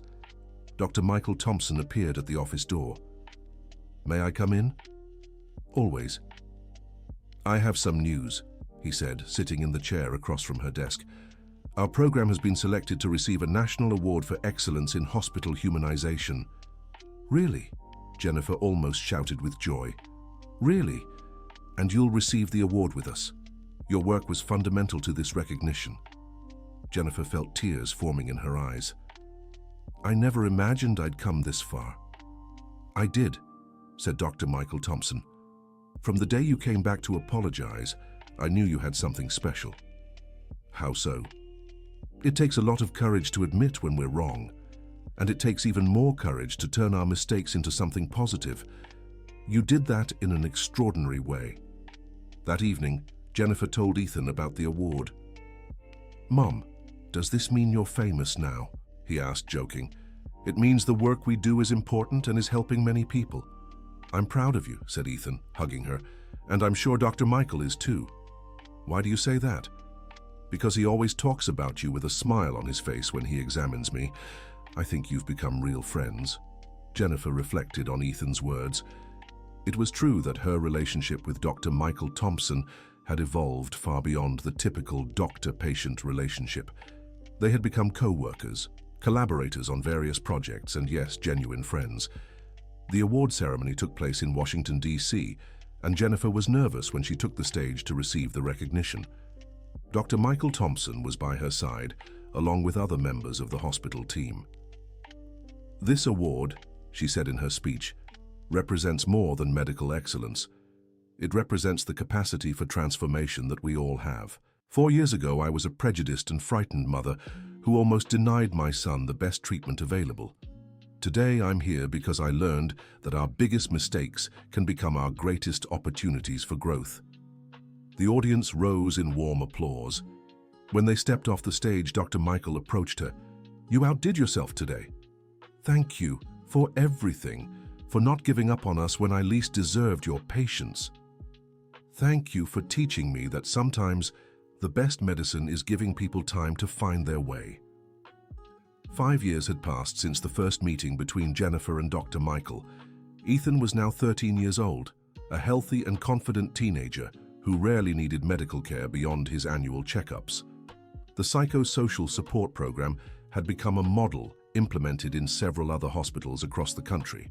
Dr. Michael Thompson appeared at the office door. "May I come in?" "Always." "I have some news," he said, sitting in the chair across from her desk. "Our program has been selected to receive a national award for excellence in hospital humanization." "Really?" Jennifer almost shouted with joy. "Really? And you'll receive the award with us. Your work was fundamental to this recognition." Jennifer felt tears forming in her eyes. "I never imagined I'd come this far." "I did," said Dr. Michael Thompson. "From the day you came back to apologize, I knew you had something special." "How so?" "It takes a lot of courage to admit when we're wrong, and it takes even more courage to turn our mistakes into something positive. You did that in an extraordinary way." That evening, Jennifer told Ethan about the award. "Mom, does this mean you're famous now?" he asked, joking. "It means the work we do is important and is helping many people." "I'm proud of you," said Ethan, hugging her, "and I'm sure Dr. Michael is too." "Why do you say that?" "Because he always talks about you with a smile on his face when he examines me. I think you've become real friends." Jennifer reflected on Ethan's words. It was true that her relationship with Dr. Michael Thompson had evolved far beyond the typical doctor-patient relationship. They had become co-workers, collaborators on various projects, and yes, genuine friends. The award ceremony took place in Washington, D.C., and Jennifer was nervous when she took the stage to receive the recognition. Dr. Michael Thompson was by her side, along with other members of the hospital team. "This award," she said in her speech, "represents more than medical excellence. It represents the capacity for transformation that we all have. 4 years ago, I was a prejudiced and frightened mother who almost denied my son the best treatment available. Today, I'm here because I learned that our biggest mistakes can become our greatest opportunities for growth." The audience rose in warm applause. When they stepped off the stage, Dr. Michael approached her. "You outdid yourself today. Thank you for everything, for not giving up on us when I least deserved your patience. Thank you for teaching me that sometimes the best medicine is giving people time to find their way." 5 years had passed since the first meeting between Jennifer and Dr. Michael. Ethan was now 13 years old, a healthy and confident teenager who rarely needed medical care beyond his annual checkups. The psychosocial support program had become a model implemented in several other hospitals across the country.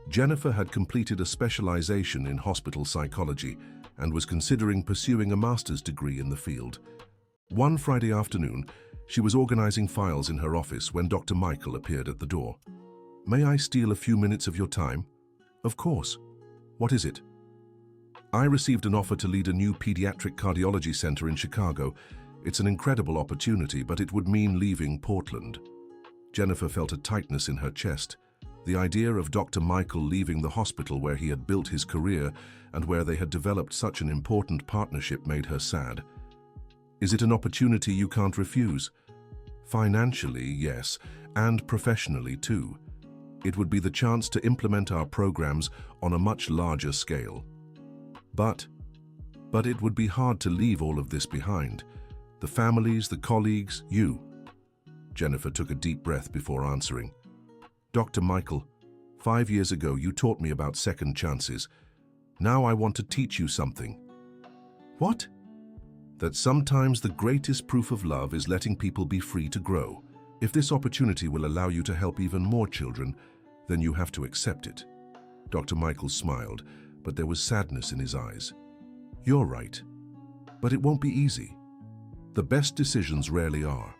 Jennifer had completed a specialization in hospital psychology and was considering pursuing a master's degree in the field. One Friday afternoon, she was organizing files in her office when Dr. Michael appeared at the door. "May I steal a few minutes of your time?" "Of course. What is it?" "I received an offer to lead a new pediatric cardiology center in Chicago. It's an incredible opportunity, but it would mean leaving Portland." Jennifer felt a tightness in her chest. The idea of Dr. Michael leaving the hospital where he had built his career and where they had developed such an important partnership made her sad. "Is it an opportunity you can't refuse?" "Financially, yes, and professionally too. It would be the chance to implement our programs on a much larger scale. But it would be hard to leave all of this behind. The families, the colleagues, you." Jennifer took a deep breath before answering. Dr. Michael, 5 years ago you taught me about second chances. Now I want to teach you something. What? That sometimes the greatest proof of love is letting people be free to grow. If this opportunity will allow you to help even more children, then you have to accept it. Dr. Michael smiled, but there was sadness in his eyes. You're right, but it won't be easy. The best decisions rarely are.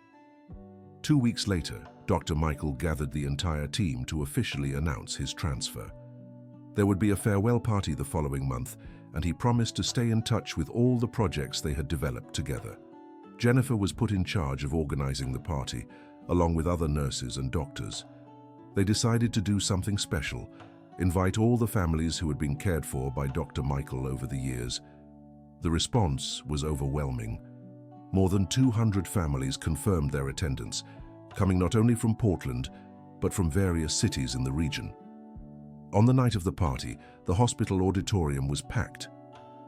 2 weeks later, Dr. Michael gathered the entire team to officially announce his transfer. There would be a farewell party the following month, and he promised to stay in touch with all the projects they had developed together. Jennifer was put in charge of organizing the party, along with other nurses and doctors. They decided to do something special, invite all the families who had been cared for by Dr. Michael over the years. The response was overwhelming. More than 200 families confirmed their attendance, coming not only from Portland, but from various cities in the region. On the night of the party, the hospital auditorium was packed.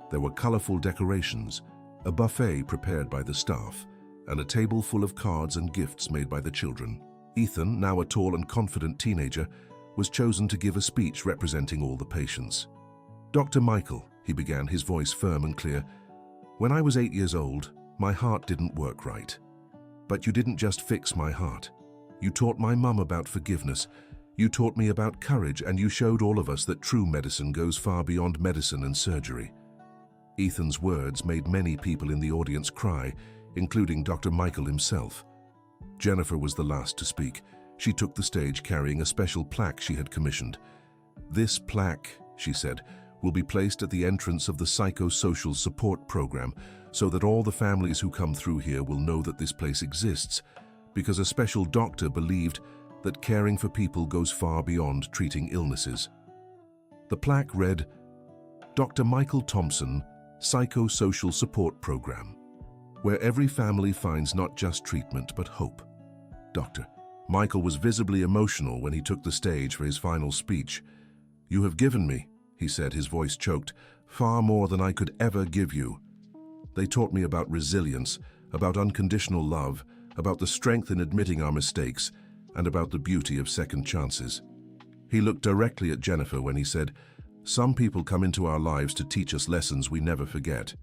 There were colorful decorations, a buffet prepared by the staff, and a table full of cards and gifts made by the children. Ethan, now a tall and confident teenager, was chosen to give a speech representing all the patients. Dr. Michael, he began, his voice firm and clear, when I was 8 years old, my heart didn't work right. But you didn't just fix my heart. You taught my mum about forgiveness. You taught me about courage, and you showed all of us that true medicine goes far beyond medicine and surgery. Ethan's words made many people in the audience cry, including Dr. Michael himself. Jennifer was the last to speak. She took the stage carrying a special plaque she had commissioned. This plaque, she said, will be placed at the entrance of the psychosocial support program so that all the families who come through here will know that this place exists, because a special doctor believed that caring for people goes far beyond treating illnesses. The plaque read, Dr. Michael Thompson, Psychosocial Support Program, where every family finds not just treatment but hope. Dr. Michael was visibly emotional when he took the stage for his final speech. You have given me, he said, his voice choked, far more than I could ever give you. They taught me about resilience, about unconditional love, about the strength in admitting our mistakes, and about the beauty of second chances. He looked directly at Jennifer when he said, some people come into our lives to teach us lessons we never forget.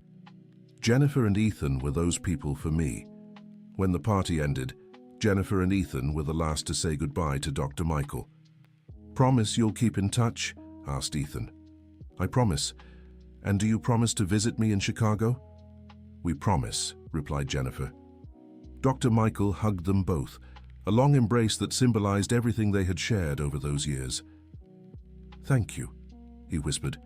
Jennifer and Ethan were those people for me. When the party ended, Jennifer and Ethan were the last to say goodbye to Dr. Michael. Promise you'll keep in touch? Asked Ethan. I promise. And do you promise to visit me in Chicago? We promise, replied Jennifer. Dr. Michael hugged them both, a long embrace that symbolized everything they had shared over those years. Thank you, he whispered,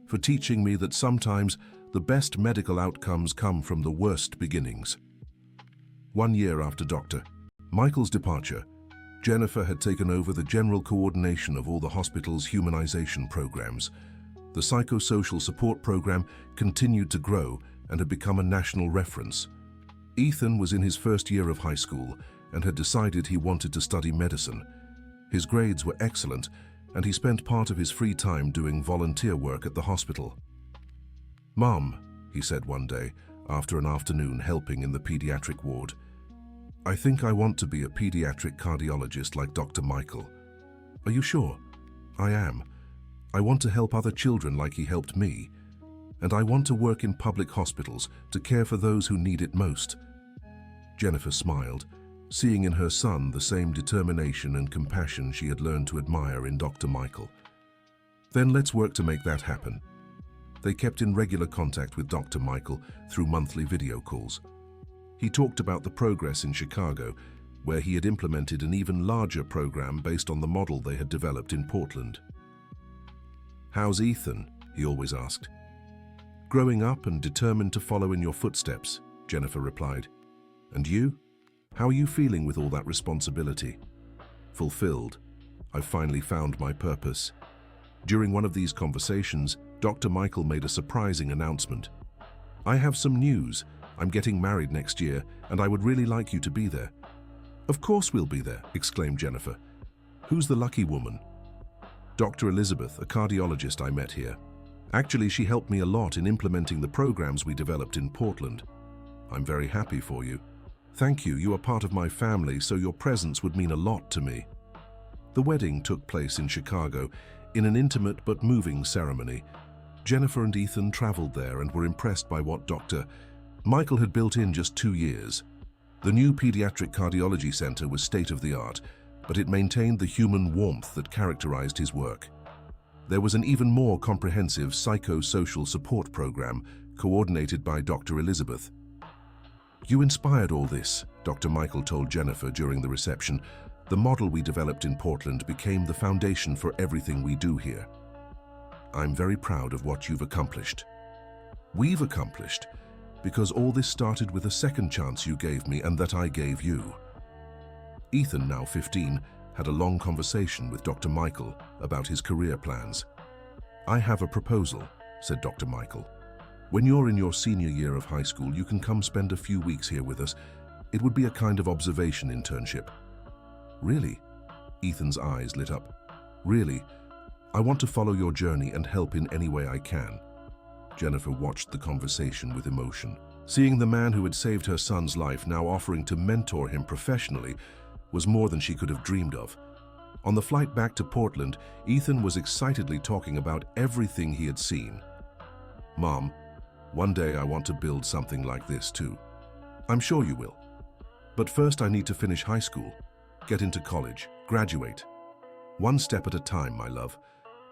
for teaching me that sometimes the best medical outcomes come from the worst beginnings. 1 year after Dr. Michael's departure, Jennifer had taken over the general coordination of all the hospital's humanization programs. The psychosocial support program continued to grow and had become a national reference. Ethan was in his first year of high school and had decided he wanted to study medicine. His grades were excellent, and he spent part of his free time doing volunteer work at the hospital. Mom, he said one day, after an afternoon helping in the pediatric ward, I think I want to be a pediatric cardiologist like Dr. Michael. Are you sure? I am. I want to help other children like he helped me. And I want to work in public hospitals to care for those who need it most. Jennifer smiled, seeing in her son the same determination and compassion she had learned to admire in Dr. Michael. Then let's work to make that happen. They kept in regular contact with Dr. Michael through monthly video calls. He talked about the progress in Chicago, where he had implemented an even larger program based on the model they had developed in Portland. How's Ethan? He always asked. Growing up and determined to follow in your footsteps, Jennifer replied. And you? How are you feeling with all that responsibility? Fulfilled. I've finally found my purpose. During one of these conversations, Dr. Michael made a surprising announcement. I have some news. I'm getting married next year, and I would really like you to be there. Of course we'll be there, exclaimed Jennifer. Who's the lucky woman? Dr. Elizabeth, a cardiologist I met here. Actually, she helped me a lot in implementing the programs we developed in Portland. I'm very happy for you. Thank you, you are part of my family, so your presence would mean a lot to me. The wedding took place in Chicago in an intimate but moving ceremony. Jennifer and Ethan traveled there and were impressed by what Dr. Michael had built in just 2 years. The new pediatric cardiology center was state-of-the-art, but it maintained the human warmth that characterized his work. There was an even more comprehensive psychosocial support program coordinated by Dr. Elizabeth. "You inspired all this," Dr. Michael told Jennifer during the reception. "The model we developed in Portland became the foundation for everything we do here. I'm very proud of what you've accomplished." "We've accomplished, because all this started with a second chance you gave me and that I gave you." Ethan, now 15, had a long conversation with Dr. Michael about his career plans. "I have a proposal," said Dr. Michael. "When you're in your senior year of high school, you can come spend a few weeks here with us. It would be a kind of observation internship." "Really?" Ethan's eyes lit up. "Really? I want to follow your journey and help in any way I can." Jennifer watched the conversation with emotion. Seeing the man who had saved her son's life now offering to mentor him professionally was more than she could have dreamed of. On the flight back to Portland, Ethan was excitedly talking about everything he had seen. "Mom, one day I want to build something like this too." "I'm sure you will. But first I need to finish high school, get into college, graduate. One step at a time, my love.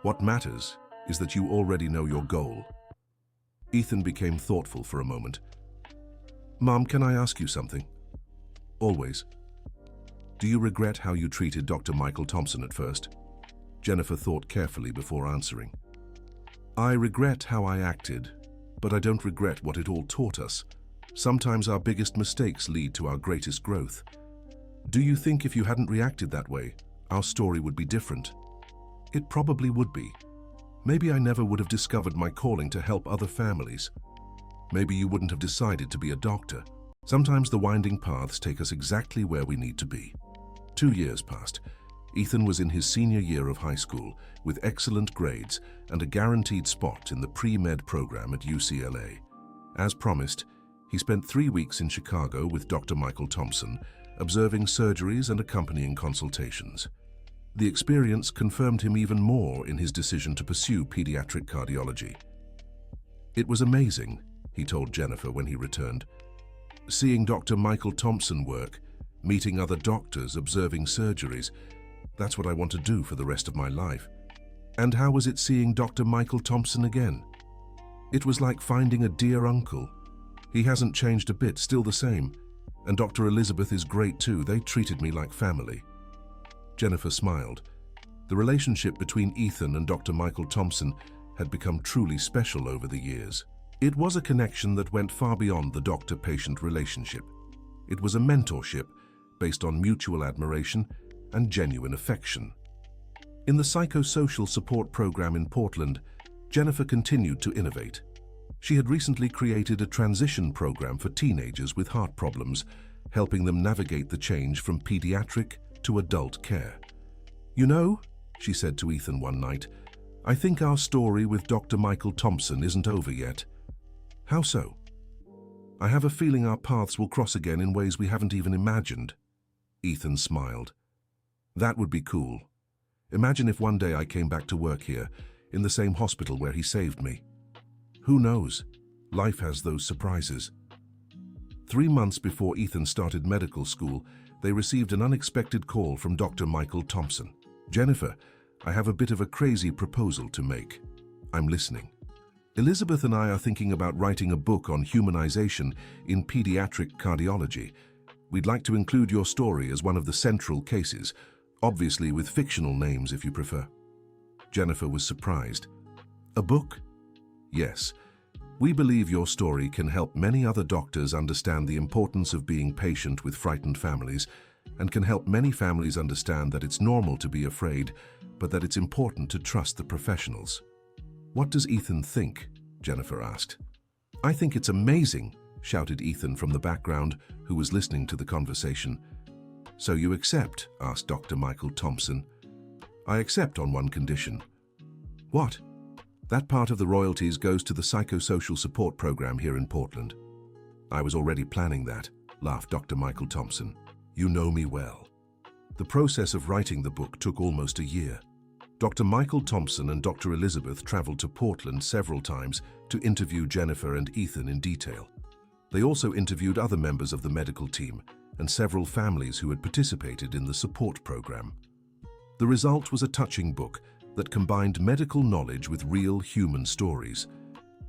What matters is that you already know your goal." Ethan became thoughtful for a moment. "Mom, can I ask you something?" "Always." "Do you regret how you treated Dr. Michael Thompson at first?" Jennifer thought carefully before answering. "I regret how I acted, but I don't regret what it all taught us. Sometimes our biggest mistakes lead to our greatest growth. Do you think if you hadn't reacted that way, our story would be different?" "It probably would be. Maybe I never would have discovered my calling to help other families. Maybe you wouldn't have decided to be a doctor. Sometimes the winding paths take us exactly where we need to be." 2 years passed. Ethan was in his senior year of high school with excellent grades and a guaranteed spot in the pre-med program at UCLA. As promised, he spent 3 weeks in Chicago with Dr. Michael Thompson, observing surgeries and accompanying consultations. The experience confirmed him even more in his decision to pursue pediatric cardiology. "It was amazing," he told Jennifer when he returned. "Seeing Dr. Michael Thompson work, meeting other doctors, observing surgeries, that's what I want to do for the rest of my life." "And how was it seeing Dr. Michael Thompson again?" "It was like finding a dear uncle. He hasn't changed a bit, still the same. And Dr. Elizabeth is great too. They treated me like family." Jennifer smiled. The relationship between Ethan and Dr. Michael Thompson had become truly special over the years. It was a connection that went far beyond the doctor-patient relationship. It was a mentorship based on mutual admiration and genuine affection. In the psychosocial support program in Portland, Jennifer continued to innovate. She had recently created a transition program for teenagers with heart problems, helping them navigate the change from pediatric to adult care. "You know," she said to Ethan one night, "I think our story with Dr. Michael Thompson isn't over yet." "How so?" "I have a feeling our paths will cross again in ways we haven't even imagined." Ethan smiled. "That would be cool. Imagine if one day I came back to work here, in the same hospital where he saved me. Who knows? Life has those surprises." 3 months before Ethan started medical school, they received an unexpected call from Dr. Michael Thompson. "Jennifer, I have a bit of a crazy proposal to make." "I'm listening." "Elizabeth and I are thinking about writing a book on humanization in pediatric cardiology. We'd like to include your story as one of the central cases, obviously with fictional names if you prefer." Jennifer was surprised. "A book?" "Yes. We believe your story can help many other doctors understand the importance of being patient with frightened families, and can help many families understand that it's normal to be afraid, but that it's important to trust the professionals." "What does Ethan think?" Jennifer asked. "I think it's amazing," shouted Ethan from the background, who was listening to the conversation. "So you accept?" asked Dr. Michael Thompson. "I accept on one condition." "What?" "That part of the royalties goes to the psychosocial support program here in Portland." "I was already planning that," laughed Dr. Michael Thompson. "You know me well." The process of writing the book took almost a year. Dr. Michael Thompson and Dr. Elizabeth traveled to Portland several times to interview Jennifer and Ethan in detail. They also interviewed other members of the medical team and several families who had participated in the support program. The result was a touching book that combined medical knowledge with real human stories.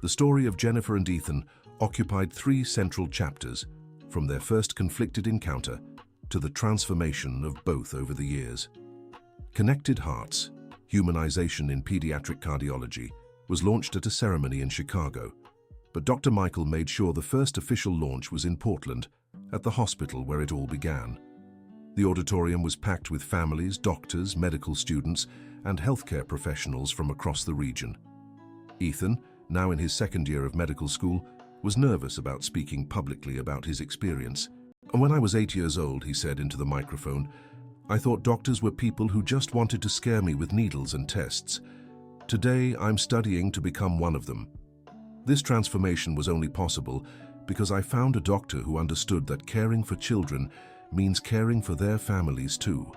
The story of Jennifer and Ethan occupied 3 central chapters, from their first conflicted encounter to the transformation of both over the years. Connected Hearts, Humanization in Pediatric Cardiology, was launched at a ceremony in Chicago, but Dr. Michael made sure the first official launch was in Portland, at the hospital where it all began. The auditorium was packed with families, doctors, medical students, and healthcare professionals from across the region. Ethan, now in his 2nd year of medical school, was nervous about speaking publicly about his experience. "And when I was 8 years old," he said into the microphone, "I thought doctors were people who just wanted to scare me with needles and tests. Today, I'm studying to become one of them." This transformation was only possible because I found a doctor who understood that caring for children means caring for their families too.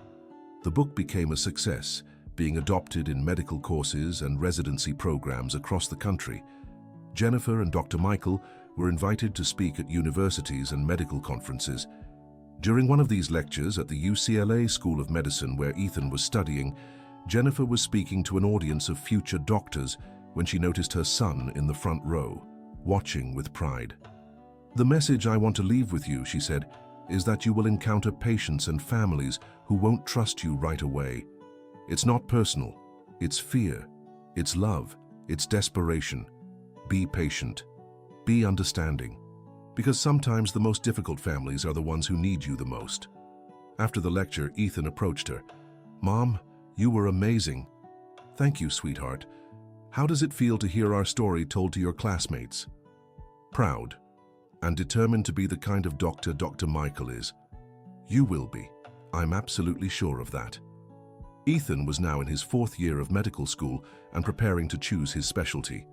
The book became a success, being adopted in medical courses and residency programs across the country. Jennifer and Dr. Michael were invited to speak at universities and medical conferences. During one of these lectures at the UCLA School of Medicine where Ethan was studying, Jennifer was speaking to an audience of future doctors when she noticed her son in the front row, watching with pride. "The message I want to leave with you," she said, "is that you will encounter patients and families who won't trust you right away. It's not personal, it's fear, it's love, it's desperation. Be patient. Be understanding. Because sometimes the most difficult families are the ones who need you the most." After the lecture, Ethan approached her. "Mom, you were amazing." "Thank you, sweetheart. How does it feel to hear our story told to your classmates?" "Proud, and determined to be the kind of doctor Dr. Michael is." "You will be. I'm absolutely sure of that." Ethan was now in his 4th year of medical school and preparing to choose his specialty.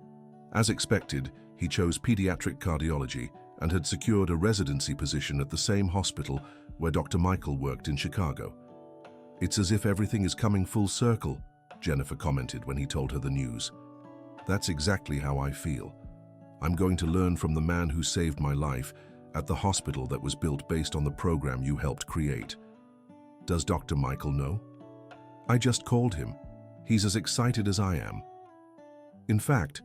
As expected, he chose pediatric cardiology and had secured a residency position at the same hospital where Dr. Michael worked in Chicago. "It's as if everything is coming full circle," Jennifer commented when he told her the news. "That's exactly how I feel. I'm going to learn from the man who saved my life at the hospital that was built based on the program you helped create." "Does Dr. Michael know?" "I just called him. He's as excited as I am." In fact,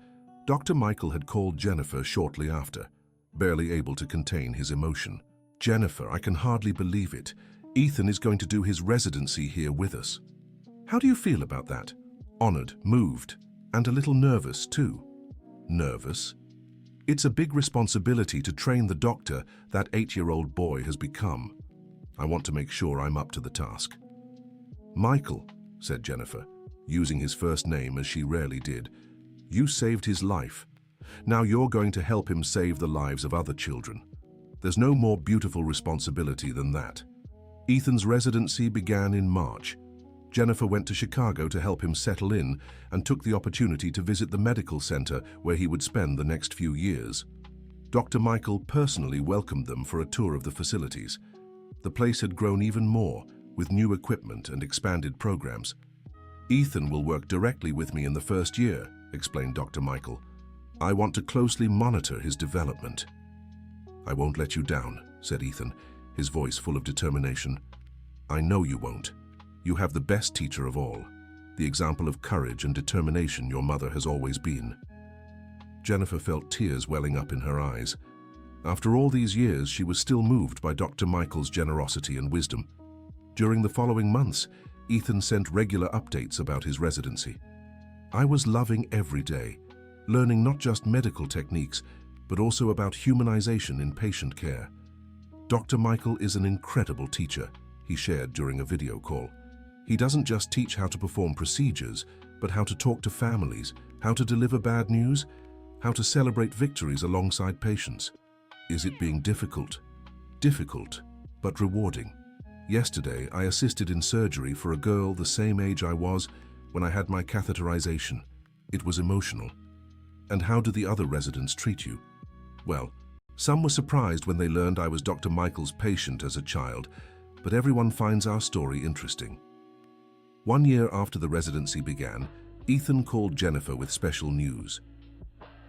Dr. Michael had called Jennifer shortly after, barely able to contain his emotion. "Jennifer, I can hardly believe it. Ethan is going to do his residency here with us." "How do you feel about that?" "Honored, moved, and a little nervous too." "Nervous?" "It's a big responsibility to train the doctor that 8-year-old boy has become. I want to make sure I'm up to the task." "Michael," said Jennifer, using his first name as she rarely did, "you saved his life. Now you're going to help him save the lives of other children. There's no more beautiful responsibility than that." Ethan's residency began in March. Jennifer went to Chicago to help him settle in and took the opportunity to visit the medical center where he would spend the next few years. Dr. Michael personally welcomed them for a tour of the facilities. The place had grown even more, with new equipment and expanded programs. "Ethan will work directly with me in the first year," explained Dr. Michael. "I want to closely monitor his development." "I won't let you down," said Ethan, his voice full of determination. "I know you won't. You have the best teacher of all, the example of courage and determination your mother has always been." Jennifer felt tears welling up in her eyes. After all these years, she was still moved by Dr. Michael's generosity and wisdom. During the following months, Ethan sent regular updates about his residency. "I was loving every day, learning not just medical techniques, but also about humanization in patient care. Dr. Michael is an incredible teacher," he shared during a video call. "He doesn't just teach how to perform procedures, but how to talk to families, how to deliver bad news, how to celebrate victories alongside patients." "Is it being difficult?" "Difficult, but rewarding. Yesterday, I assisted in surgery for a girl the same age I was when I had my catheterization. It was emotional." "And how do the other residents treat you?" "Well, some were surprised when they learned I was Dr. Michael's patient as a child, but everyone finds our story interesting. 1 year after the residency began, Ethan called Jennifer with special news.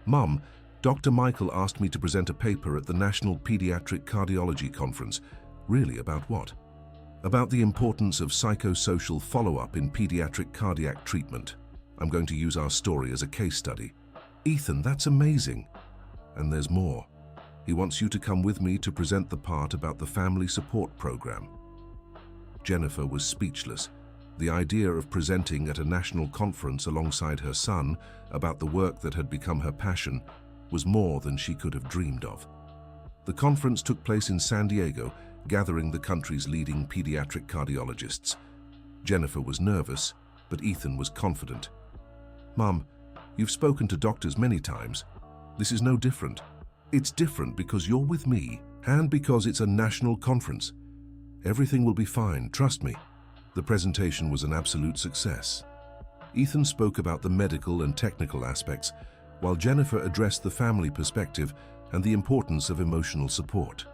"Mum, Dr. Michael asked me to present a paper at the National Pediatric Cardiology Conference." "Really, about what?" "About the importance of psychosocial follow-up in pediatric cardiac treatment. I'm going to use our story as a case study." "Ethan, that's amazing." "And there's more. He wants you to come with me to present the part about the family support program." Jennifer was speechless. The idea of presenting at a national conference alongside her son about the work that had become her passion was more than she could have dreamed of. The conference took place in San Diego, gathering the country's leading pediatric cardiologists. Jennifer was nervous, but Ethan was confident. "Mum, you've spoken to doctors many times. This is no different. It's different because you're with me and because it's a national conference. Everything will be fine, trust me." The presentation was an absolute success. Ethan spoke about the medical and technical aspects, while Jennifer addressed the family perspective and the importance of emotional support.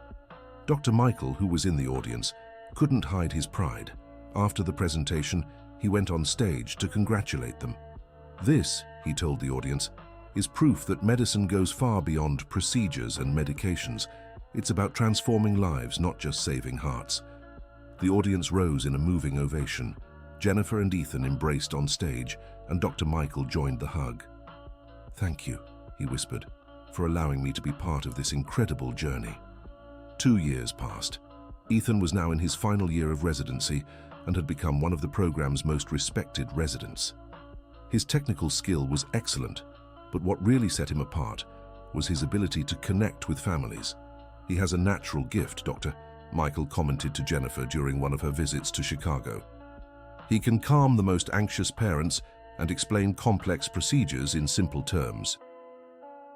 Dr. Michael, who was in the audience, couldn't hide his pride. After the presentation, he went on stage to congratulate them. "This," he told the audience, "is proof that medicine goes far beyond procedures and medications. It's about transforming lives, not just saving hearts." The audience rose in a moving ovation. Jennifer and Ethan embraced on stage, and Dr. Michael joined the hug. "Thank you," he whispered, "for allowing me to be part of this incredible journey." 2 years passed. Ethan was now in his final year of residency and had become one of the program's most respected residents. His technical skill was excellent, but what really set him apart was his ability to connect with families. "He has a natural gift, Doctor," Michael commented to Jennifer during one of her visits to Chicago. "He can calm the most anxious parents and explain complex procedures in simple terms."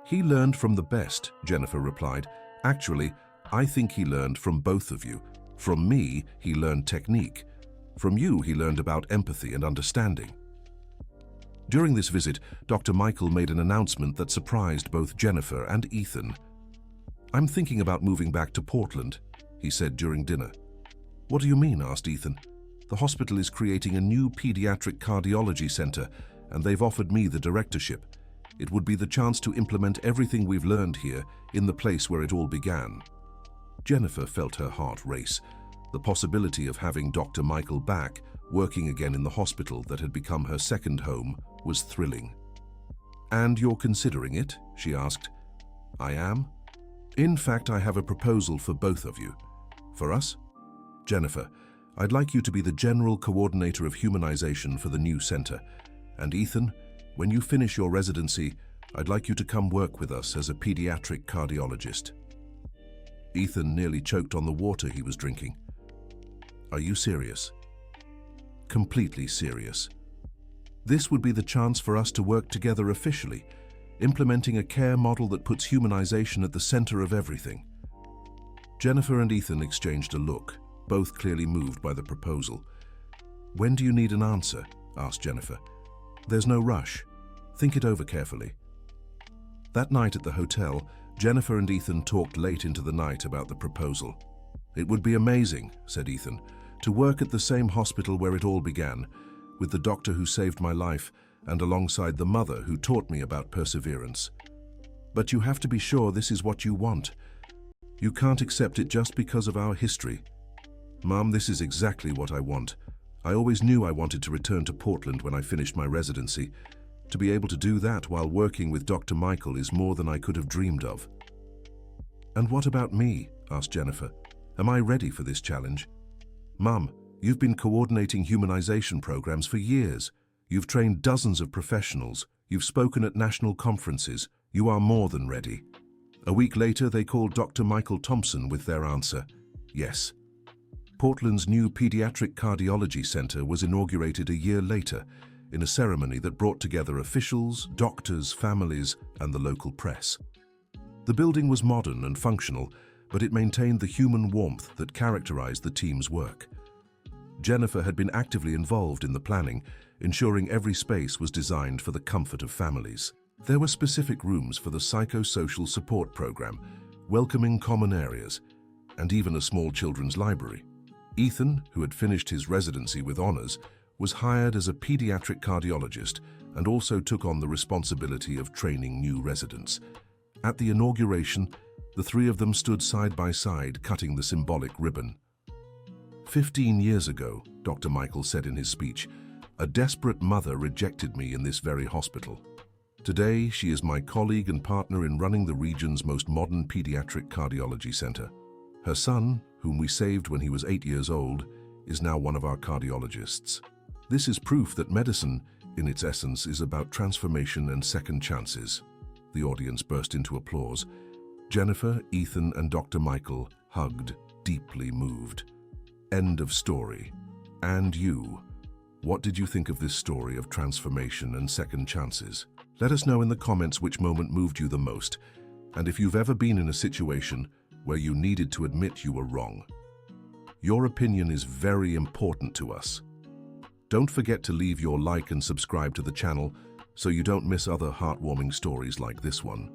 "He learned from the best," Jennifer replied. "Actually, I think he learned from both of you. From me, he learned technique. From you, he learned about empathy and understanding." During this visit, Dr. Michael made an announcement that surprised both Jennifer and Ethan. "I'm thinking about moving back to Portland," he said during dinner. "What do you mean?" asked Ethan. "The hospital is creating a new pediatric cardiology center, and they've offered me the directorship. It would be the chance to implement everything we've learned here in the place where it all began." Jennifer felt her heart race. The possibility of having Dr. Michael back, working again in the hospital that had become her second home, was thrilling. "And you're considering it?" she asked. "I am. In fact, I have a proposal for both of you." "For us?" "Jennifer, I'd like you to be the general coordinator of humanization for the new center. And Ethan, when you finish your residency, I'd like you to come work with us as a pediatric cardiologist." Ethan nearly choked on the water he was drinking. "Are you serious?" "Completely serious. This would be the chance for us to work together officially, implementing a care model that puts humanization at the center of everything." Jennifer and Ethan exchanged a look, both clearly moved by the proposal. "When do you need an answer?" asked Jennifer. "There's no rush. Think it over carefully." That night at the hotel, Jennifer and Ethan talked late into the night about the proposal. "It would be amazing," said Ethan, "to work at the same hospital where it all began, with the doctor who saved my life and alongside the mother who taught me about perseverance. But you have to be sure this is what you want. You can't accept it just because of our history." "Mom, this is exactly what I want. I always knew I wanted to return to Portland when I finished my residency. To be able to do that while working with Dr. Michael is more than I could have dreamed of." "And what about me?" asked Jennifer. "Am I ready for this challenge?" "Mom, you've been coordinating humanization programs for years. You've trained dozens of professionals. You've spoken at national conferences. You are more than ready." A week later, they called Dr. Michael Thompson with their answer: yes. Portland's new Pediatric Cardiology Center was inaugurated a year later in a ceremony that brought together officials, doctors, families, and the local press. The building was modern and functional, but it maintained the human warmth that characterized the team's work. Jennifer had been actively involved in the planning, ensuring every space was designed for the comfort of families. There were specific rooms for the psychosocial support program, welcoming common areas, and even a small children's library. Ethan, who had finished his residency with honors, was hired as a pediatric cardiologist and also took on the responsibility of training new residents. At the inauguration, the three of them stood side by side, cutting the symbolic ribbon. 15 years ago, Dr. Michael said in his speech, a desperate mother rejected me in this very hospital. Today, she is my colleague and partner in running the region's most modern pediatric cardiology center. Her son, whom we saved when he was 8 years old, is now one of our cardiologists. This is proof that medicine, in its essence, is about transformation and second chances. The audience burst into applause. Jennifer, Ethan, and Dr. Michael hugged, deeply moved. End of story. And you? What did you think of this story of transformation and second chances? Let us know in the comments which moment moved you the most, and if you've ever been in a situation where you needed to admit you were wrong. Your opinion is very important to us. Don't forget to leave your like and subscribe to the channel so you don't miss other heartwarming stories like this one.